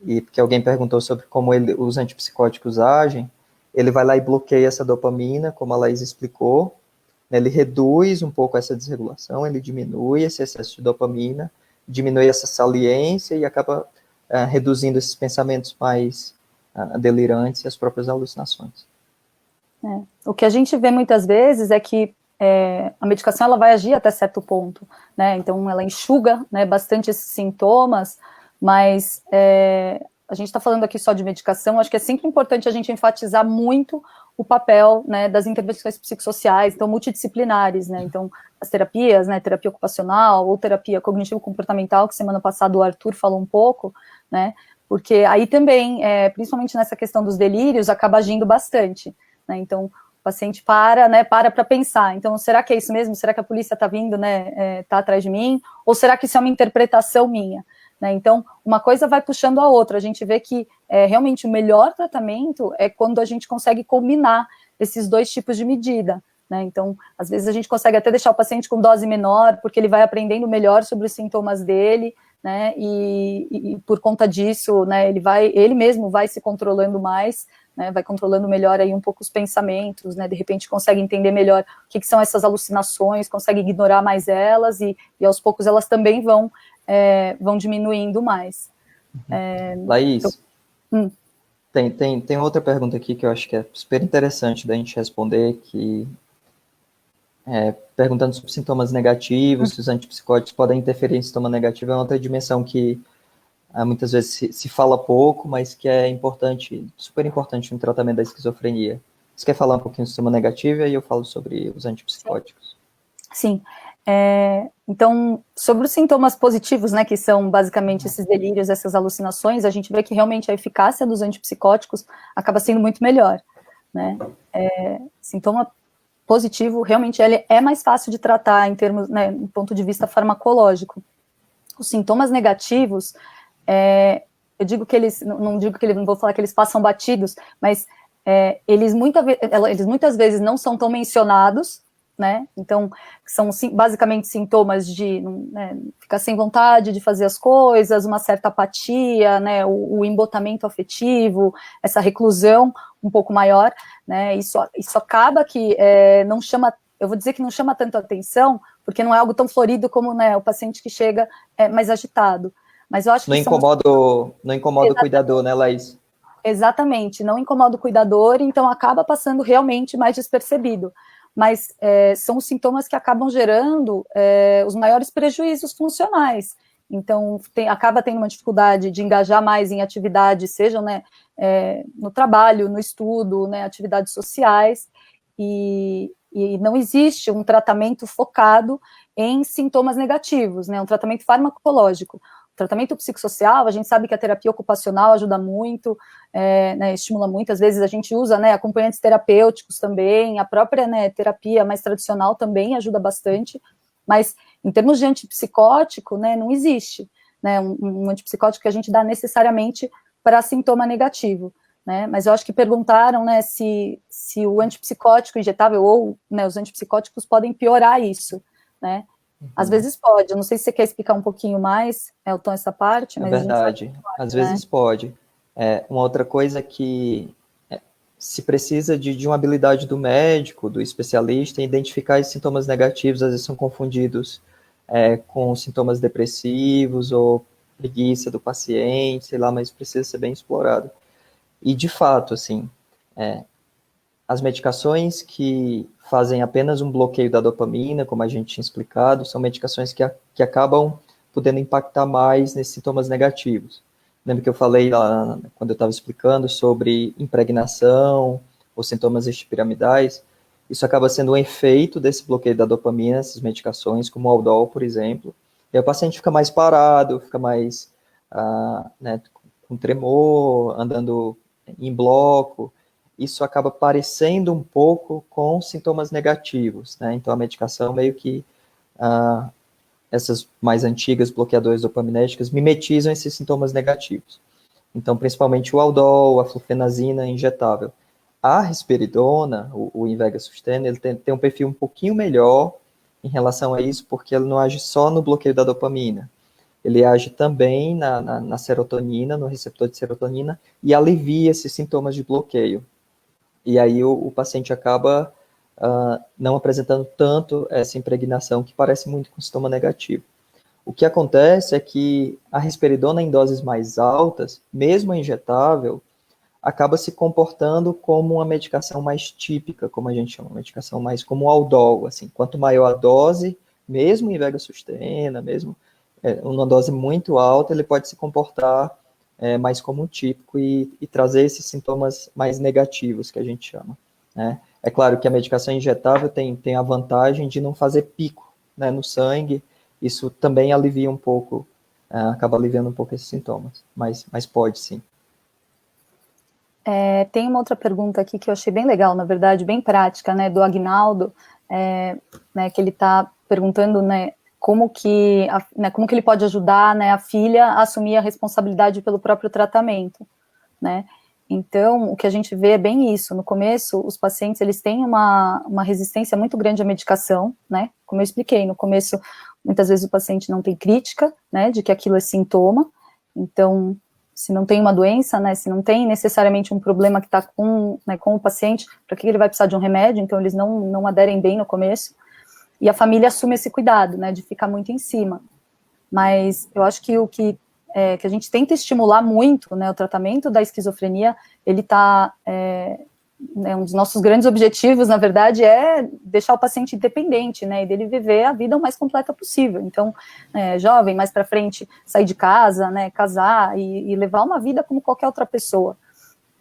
E porque alguém perguntou sobre como os antipsicóticos agem, ele vai lá e bloqueia essa dopamina, como a Laís explicou, né? Ele reduz um pouco essa desregulação, ele diminui esse excesso de dopamina, diminui essa saliência e acaba reduzindo esses pensamentos mais delirantes e as próprias alucinações. O que a gente vê muitas vezes é que a medicação ela vai agir até certo ponto, né? Então ela enxuga, né, bastante esses sintomas, mas a gente está falando aqui só de medicação. Acho que é sempre importante a gente enfatizar muito o papel, né, das intervenções psicossociais, então multidisciplinares, né? Então as terapias, né, terapia ocupacional ou terapia cognitivo-comportamental, que semana passada o Arthur falou um pouco, né? Porque aí também, principalmente nessa questão dos delírios, acaba agindo bastante, né? Então o paciente para pensar, então será que é isso mesmo? Será que a polícia está vindo, né, tá atrás de mim? Ou será que isso é uma interpretação minha? Né? Então, uma coisa vai puxando a outra. A gente vê que realmente o melhor tratamento é quando a gente consegue combinar esses dois tipos de medida, né? Então, às vezes a gente consegue até deixar o paciente com dose menor, porque ele vai aprendendo melhor sobre os sintomas dele, né? E por conta disso, né, ele mesmo vai se controlando mais, né? Vai controlando melhor aí um pouco os pensamentos, né? De repente consegue entender melhor o que são essas alucinações, consegue ignorar mais elas e aos poucos elas também vão diminuindo mais. Laís, tem outra pergunta aqui que eu acho que é super interessante da gente responder, que perguntando sobre sintomas negativos, se os antipsicóticos podem interferir em sintoma negativo, é outra dimensão que muitas vezes se fala pouco, mas que é importante, super importante no tratamento da esquizofrenia. Você quer falar um pouquinho do sintoma negativo e aí eu falo sobre os antipsicóticos? Sim. Então, sobre os sintomas positivos, né, que são basicamente esses delírios, essas alucinações, a gente vê que realmente a eficácia dos antipsicóticos acaba sendo muito melhor, né? Sintoma positivo, realmente, ele é mais fácil de tratar em termos, né, do ponto de vista farmacológico. Os sintomas negativos, eu digo que eles, não vou falar que eles passam batidos, mas eles muitas vezes não são tão mencionados, né? Então, são basicamente sintomas de ficar sem vontade de fazer as coisas, uma certa apatia, né? O embotamento afetivo, essa reclusão um pouco maior, né? Isso acaba que não chama, eu vou dizer que não chama tanto atenção, porque não é algo tão florido como, né, o paciente que chega mais agitado. Mas eu acho que não incomoda o cuidador, né, Laís? Exatamente, não incomoda o cuidador, então acaba passando realmente mais despercebido. Mas são os sintomas que acabam gerando os maiores prejuízos funcionais. Então, acaba tendo uma dificuldade de engajar mais em atividades, sejam, né, no trabalho, no estudo, né, atividades sociais, e não existe um tratamento focado em sintomas negativos, né, um tratamento farmacológico. O tratamento psicossocial, a gente sabe que a terapia ocupacional ajuda muito, né, estimula muito, às vezes a gente usa, né, acompanhantes terapêuticos também, a própria, né, terapia mais tradicional também ajuda bastante, mas em termos de antipsicótico, né, não existe, né, um antipsicótico que a gente dá necessariamente para sintoma negativo, né, mas eu acho que perguntaram, né, se o antipsicótico injetável ou, né, os antipsicóticos podem piorar isso, né. Às vezes pode, eu não sei se você quer explicar um pouquinho mais, Elton, essa parte, mas É verdade, às vezes pode. Uma outra coisa que se precisa de uma habilidade do médico, do especialista, em identificar os sintomas negativos, às vezes são confundidos com sintomas depressivos ou preguiça do paciente, sei lá, mas precisa ser bem explorado. E, de fato, assim, as medicações que fazem apenas um bloqueio da dopamina, como a gente tinha explicado, são medicações que acabam podendo impactar mais nesses sintomas negativos. Lembra que eu falei lá, quando eu estava explicando sobre impregnação ou sintomas extrapiramidais? Isso acaba sendo um efeito desse bloqueio da dopamina, essas medicações, como o Aldol, por exemplo. E aí o paciente fica mais parado, fica mais né, com tremor, andando em bloco. Isso acaba parecendo um pouco com sintomas negativos, né? Então a medicação meio que essas mais antigas bloqueadoras dopaminérgicas mimetizam esses sintomas negativos. Então, principalmente o Aldol, a flufenazina injetável. A risperidona, o Invega Sustena, ele tem um perfil um pouquinho melhor em relação a isso, porque ele não age só no bloqueio da dopamina. Ele age também na serotonina, no receptor de serotonina, e alivia esses sintomas de bloqueio. E aí o paciente acaba não apresentando tanto essa impregnação, que parece muito com sintoma negativo. O que acontece é que a risperidona em doses mais altas, mesmo a injetável, acaba se comportando como uma medicação mais típica, como a gente chama, uma medicação mais como o Aldol, assim, quanto maior a dose, mesmo em Vega Sustena, mesmo uma dose muito alta, ele pode se comportar mais como um típico e trazer esses sintomas mais negativos, que a gente chama, né? É claro que a medicação injetável tem a vantagem de não fazer pico, né, no sangue, isso também alivia um pouco, acaba aliviando um pouco esses sintomas, mas pode sim. Tem uma outra pergunta aqui que eu achei bem legal, na verdade, bem prática, né, do Agnaldo, né, que ele está perguntando, né, como que ele pode ajudar, né, a filha a assumir a responsabilidade pelo próprio tratamento, né. Então, o que a gente vê é bem isso. No começo, os pacientes, eles têm uma resistência muito grande à medicação, né, como eu expliquei, no começo, muitas vezes o paciente não tem crítica, né, de que aquilo é sintoma, então, se não tem uma doença, né, se não tem necessariamente um problema que está com o paciente, para que ele vai precisar de um remédio, então eles não aderem bem no começo, e a família assume esse cuidado, né, de ficar muito em cima. Mas eu acho que o que a gente tenta estimular muito, né, o tratamento da esquizofrenia, ele está, um dos nossos grandes objetivos, na verdade, é deixar o paciente independente, né, e dele viver a vida o mais completa possível. Então, jovem, mais para frente, sair de casa, né, casar e levar uma vida como qualquer outra pessoa.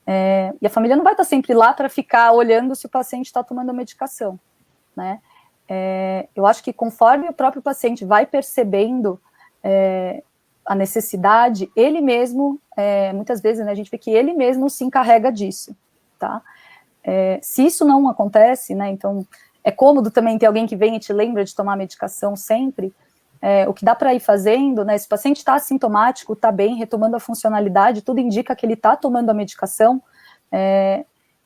E a família não vai estar sempre lá para ficar olhando se o paciente está tomando a medicação, né. Eu acho que conforme o próprio paciente vai percebendo a necessidade, ele mesmo, muitas vezes, né, a gente vê que ele mesmo se encarrega disso, tá? Se isso não acontece, né, então é cômodo também ter alguém que vem e te lembra de tomar a medicação sempre, o que dá para ir fazendo, né, se o paciente está assintomático, está bem, retomando a funcionalidade, tudo indica que ele está tomando a medicação,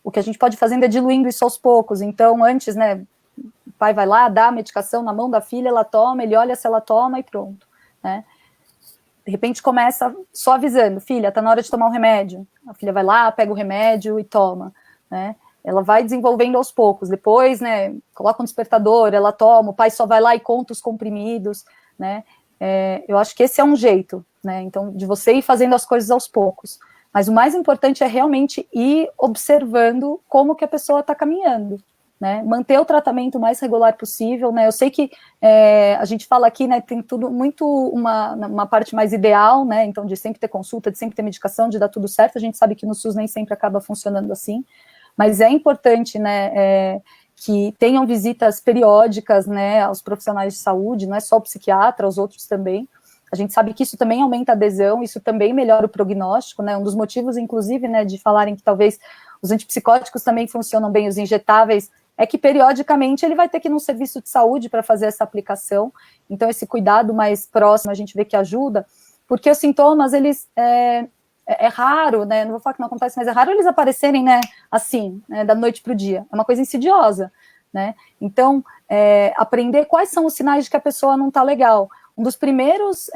o que a gente pode fazendo é diluindo isso aos poucos. Então, antes, né, o pai vai lá, dá a medicação na mão da filha, ela toma, ele olha se ela toma e pronto, né. De repente começa só avisando, filha, tá na hora de tomar o remédio. A filha vai lá, pega o remédio e toma, né. Ela vai desenvolvendo aos poucos. Depois, né, coloca um despertador, ela toma, o pai só vai lá e conta os comprimidos, né. Eu acho que esse é um jeito, né, então, de você ir fazendo as coisas aos poucos. Mas o mais importante é realmente ir observando como que a pessoa está caminhando, né, manter o tratamento o mais regular possível, né, eu sei que a gente fala aqui, né, tem tudo muito uma parte mais ideal, né, então de sempre ter consulta, de sempre ter medicação, de dar tudo certo, a gente sabe que no SUS nem sempre acaba funcionando assim, mas é importante, né, que tenham visitas periódicas, né, aos profissionais de saúde, não é só o psiquiatra, os outros também. A gente sabe que isso também aumenta a adesão, isso também melhora o prognóstico, né, um dos motivos, inclusive, né, de falarem que talvez os antipsicóticos também funcionam bem, os injetáveis, é que periodicamente ele vai ter que ir num serviço de saúde para fazer essa aplicação, então esse cuidado mais próximo a gente vê que ajuda, porque os sintomas, eles, é raro, né, não vou falar que não acontece, mas é raro eles aparecerem, né, assim, né, da noite para o dia, é uma coisa insidiosa, né, então, aprender quais são os sinais de que a pessoa não está legal. Um dos primeiros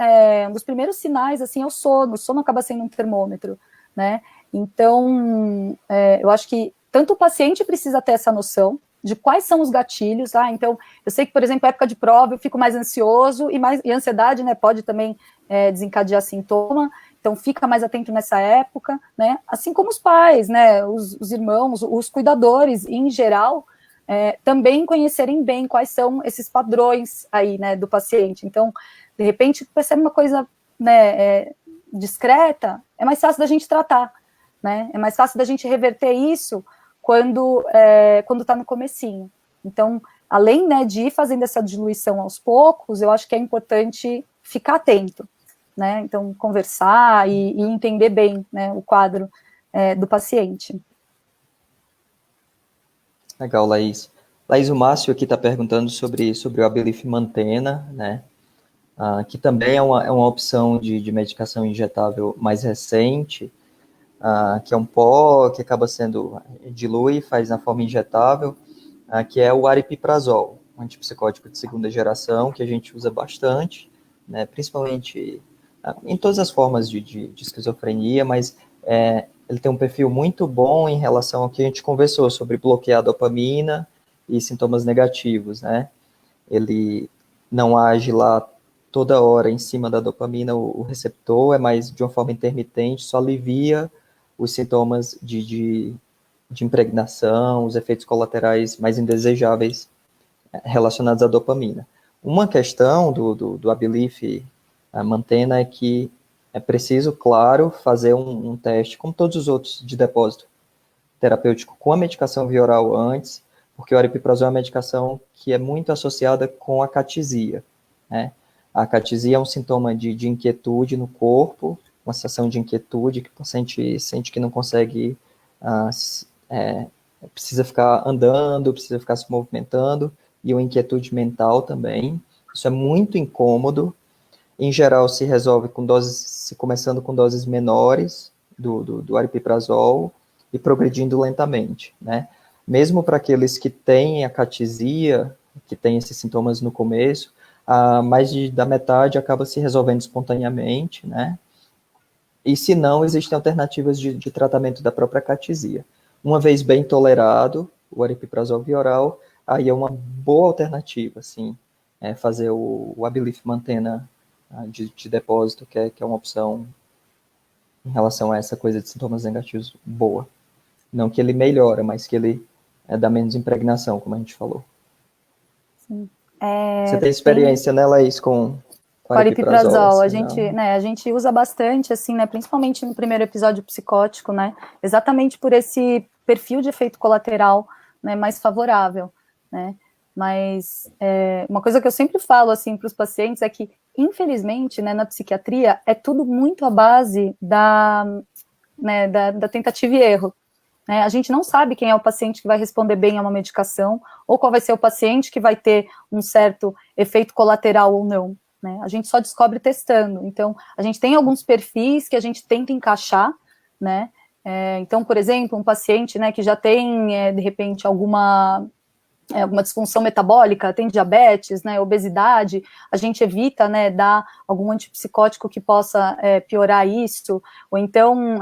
sinais, assim, é o sono acaba sendo um termômetro, né, então, eu acho que tanto o paciente precisa ter essa noção de quais são os gatilhos, então, eu sei que, por exemplo, época de prova eu fico mais ansioso, e a ansiedade, né, pode também desencadear sintoma, então fica mais atento nessa época, né, assim como os pais, né, os irmãos, os cuidadores, em geral, também conhecerem bem quais são esses padrões aí, né, do paciente. Então, de repente, percebe uma coisa, né, discreta, é mais fácil da gente tratar, né, é mais fácil da gente reverter isso quando está no comecinho. Então, além, né, de ir fazendo essa diluição aos poucos, eu acho que é importante ficar atento, né, então conversar e entender bem, né, o quadro do paciente. Legal, Laís. Laís, o Márcio aqui está perguntando sobre o Abilify Mantena, né? Que também é uma opção de medicação injetável mais recente, que é um pó que acaba sendo dilui, faz na forma injetável, que é o aripiprazol, um antipsicótico de segunda geração, que a gente usa bastante, né, principalmente em todas as formas de esquizofrenia, mas ele tem um perfil muito bom em relação ao que a gente conversou sobre bloquear a dopamina e sintomas negativos, né? Ele não age lá toda hora em cima da dopamina, o receptor, é mais de uma forma intermitente, só alivia os sintomas de impregnação, os efeitos colaterais mais indesejáveis relacionados à dopamina. Uma questão do Abilify Mantena é que é preciso, claro, fazer um teste, como todos os outros de depósito terapêutico, com a medicação via oral antes, porque o aripiprazol é uma medicação que é muito associada com a catisia, né? A acatisia é um sintoma de inquietude no corpo, uma sensação de inquietude que o paciente sente que não consegue, precisa ficar andando, precisa ficar se movimentando, e uma inquietude mental também. Isso é muito incômodo. Em geral, se resolve com doses, se começando com doses menores do aripiprazol e progredindo lentamente, né? Mesmo para aqueles que têm acatisia, que têm esses sintomas no começo, mais da metade acaba se resolvendo espontaneamente, né? E se não, existem alternativas de tratamento da própria acatisia. Uma vez bem tolerado, o aripiprazol via oral, aí é uma boa alternativa, assim, fazer o Abilify Mantena de depósito, que é uma opção em relação a essa coisa de sintomas negativos boa. Não que ele melhora, mas que ele dá menos impregnação, como a gente falou. Sim. Você tem experiência, né, Laís, com aripiprazol? Aripiprazol, Assim, a gente usa bastante, assim, né, principalmente no primeiro episódio psicótico, né, exatamente por esse perfil de efeito colateral, né, mais favorável, né, mas uma coisa que eu sempre falo, assim, para os pacientes é que, infelizmente, né, na psiquiatria, é tudo muito à base da tentativa e erro. Né? A gente não sabe quem é o paciente que vai responder bem a uma medicação, ou qual vai ser o paciente que vai ter um certo efeito colateral ou não. Né? A gente só descobre testando. Então, a gente tem alguns perfis que a gente tenta encaixar, né? Então, por exemplo, um paciente, né, que já tem, de repente, alguma disfunção metabólica, tem diabetes, né, obesidade, a gente evita, né, dar algum antipsicótico que possa piorar isso, ou então,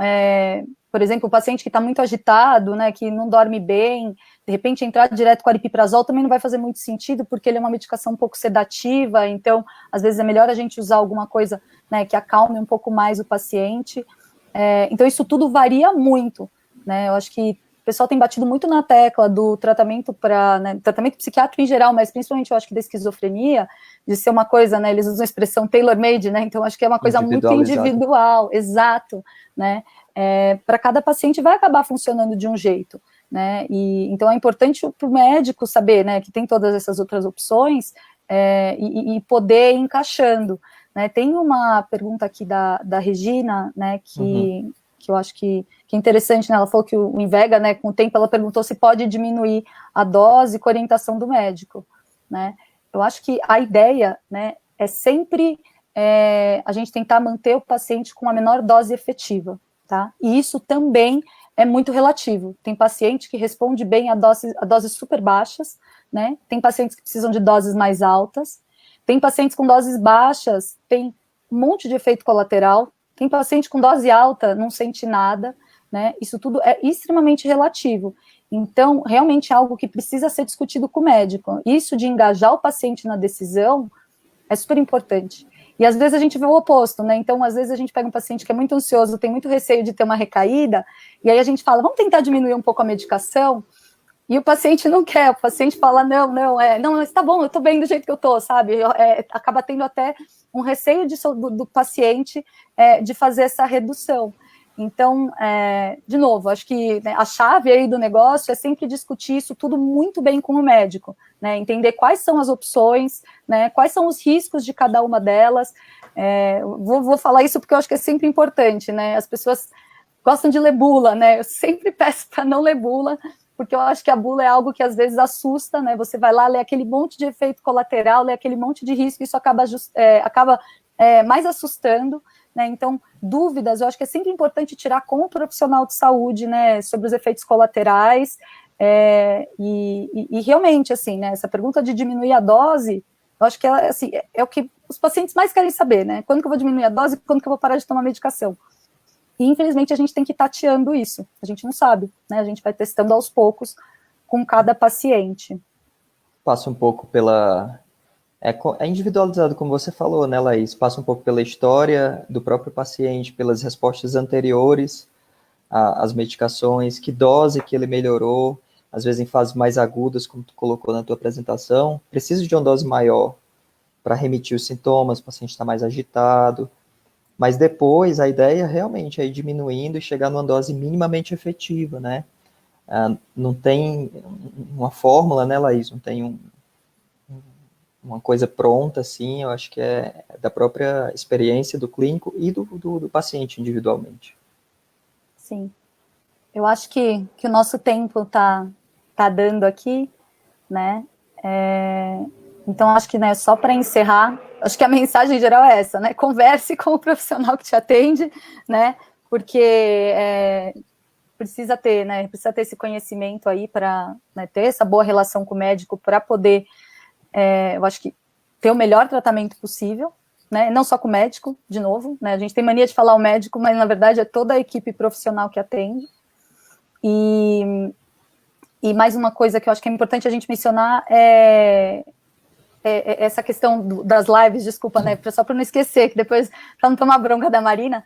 por exemplo, o paciente que está muito agitado, né, que não dorme bem, de repente entrar direto com aripiprazol também não vai fazer muito sentido, porque ele é uma medicação um pouco sedativa, então, às vezes é melhor a gente usar alguma coisa, né, que acalme um pouco mais o paciente. Então, isso tudo varia muito, né, eu acho que o pessoal tem batido muito na tecla do tratamento tratamento psiquiátrico em geral, mas principalmente eu acho que da esquizofrenia, de ser uma coisa, né, eles usam a expressão tailor-made, né, então acho que é uma coisa muito individual, exato, né, para cada paciente vai acabar funcionando de um jeito, né, e então é importante para o médico saber, né, que tem todas essas outras opções e poder ir encaixando, né. Tem uma pergunta aqui da Regina, né, que eu acho que é interessante, né, ela falou que o Invega, né, com o tempo ela perguntou se pode diminuir a dose com orientação do médico, né, eu acho que a ideia, né, é sempre a gente tentar manter o paciente com a menor dose efetiva, tá, e isso também é muito relativo, tem paciente que responde bem a doses super baixas, né, tem pacientes que precisam de doses mais altas, tem pacientes com doses baixas, tem um monte de efeito colateral, tem paciente com dose alta, não sente nada, né? Isso tudo é extremamente relativo. Então, realmente é algo que precisa ser discutido com o médico. Isso de engajar o paciente na decisão é super importante. E às vezes a gente vê o oposto, né? Então, às vezes a gente pega um paciente que é muito ansioso, tem muito receio de ter uma recaída, e aí a gente fala, vamos tentar diminuir um pouco a medicação, e o paciente não quer, o paciente fala, não, mas tá bom, eu tô bem do jeito que eu tô, sabe? Acaba tendo até um receio do paciente de fazer essa redução. Então, de novo, acho que, né, a chave aí do negócio é sempre discutir isso tudo muito bem com o médico, né? Entender quais são as opções, né? Quais são os riscos de cada uma delas. Vou falar isso porque eu acho que é sempre importante, né? As pessoas gostam de ler bula, né? Eu sempre peço para não ler bula, porque eu acho que a bula é algo que às vezes assusta, né? Você vai lá, lê aquele monte de efeito colateral, lê aquele monte de risco, isso acaba mais assustando, né? Então, dúvidas, eu acho que é sempre importante tirar com o profissional de saúde, né, sobre os efeitos colaterais, e realmente, assim, né, essa pergunta de diminuir a dose, eu acho que assim, é o que os pacientes mais querem saber, né? Quando que eu vou diminuir a dose, quando que eu vou parar de tomar medicação? E, infelizmente, a gente tem que ir tateando isso, a gente não sabe, né? A gente vai testando aos poucos com cada paciente. Passa um pouco pela... É individualizado, como você falou, né, Laís? Passa um pouco pela história do próprio paciente, pelas respostas anteriores às medicações, que dose que ele melhorou, às vezes em fases mais agudas, como tu colocou na tua apresentação, precisa de uma dose maior para remitir os sintomas, o paciente está mais agitado, mas depois a ideia realmente é ir diminuindo e chegar numa dose minimamente efetiva, né? Não tem uma fórmula, né, Laís? Não tem uma coisa pronta, assim, eu acho que é da própria experiência do clínico e do paciente individualmente. Sim. Eu acho que o nosso tempo tá dando aqui, né? Então, acho que, né, só para encerrar, acho que a mensagem geral é essa, né? Converse com o profissional que te atende, né? Porque precisa ter, né? Precisa ter esse conhecimento aí para, né, ter essa boa relação com o médico para poder, eu acho que, ter o melhor tratamento possível, né? Não só com o médico, de novo, né? A gente tem mania de falar o médico, mas na verdade é toda a equipe profissional que atende. E mais uma coisa que eu acho que é importante a gente mencionar é essa questão das lives, desculpa, né, só para não esquecer, que depois, para não tomar bronca da Marina,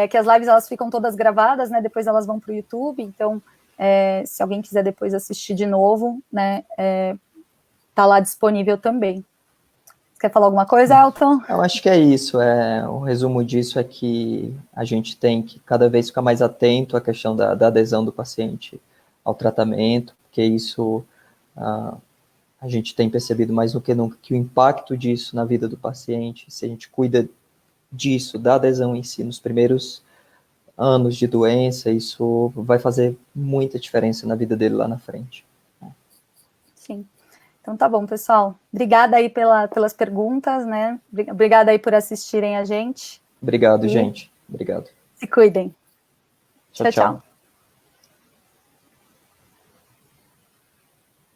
que as lives elas ficam todas gravadas, né, depois elas vão para o YouTube, então, se alguém quiser depois assistir de novo, né, tá lá disponível também. Você quer falar alguma coisa, Elton? Eu acho que é isso, o resumo disso é que a gente tem que cada vez ficar mais atento à questão da adesão do paciente ao tratamento, porque isso a gente tem percebido mais do que nunca que o impacto disso na vida do paciente, se a gente cuida disso, da adesão em si, nos primeiros anos de doença, isso vai fazer muita diferença na vida dele lá na frente. Sim. Então tá bom, pessoal. Obrigada aí pelas perguntas, né? Obrigada aí por assistirem a gente. Obrigado, gente. Obrigado. Se cuidem. Tchau, tchau.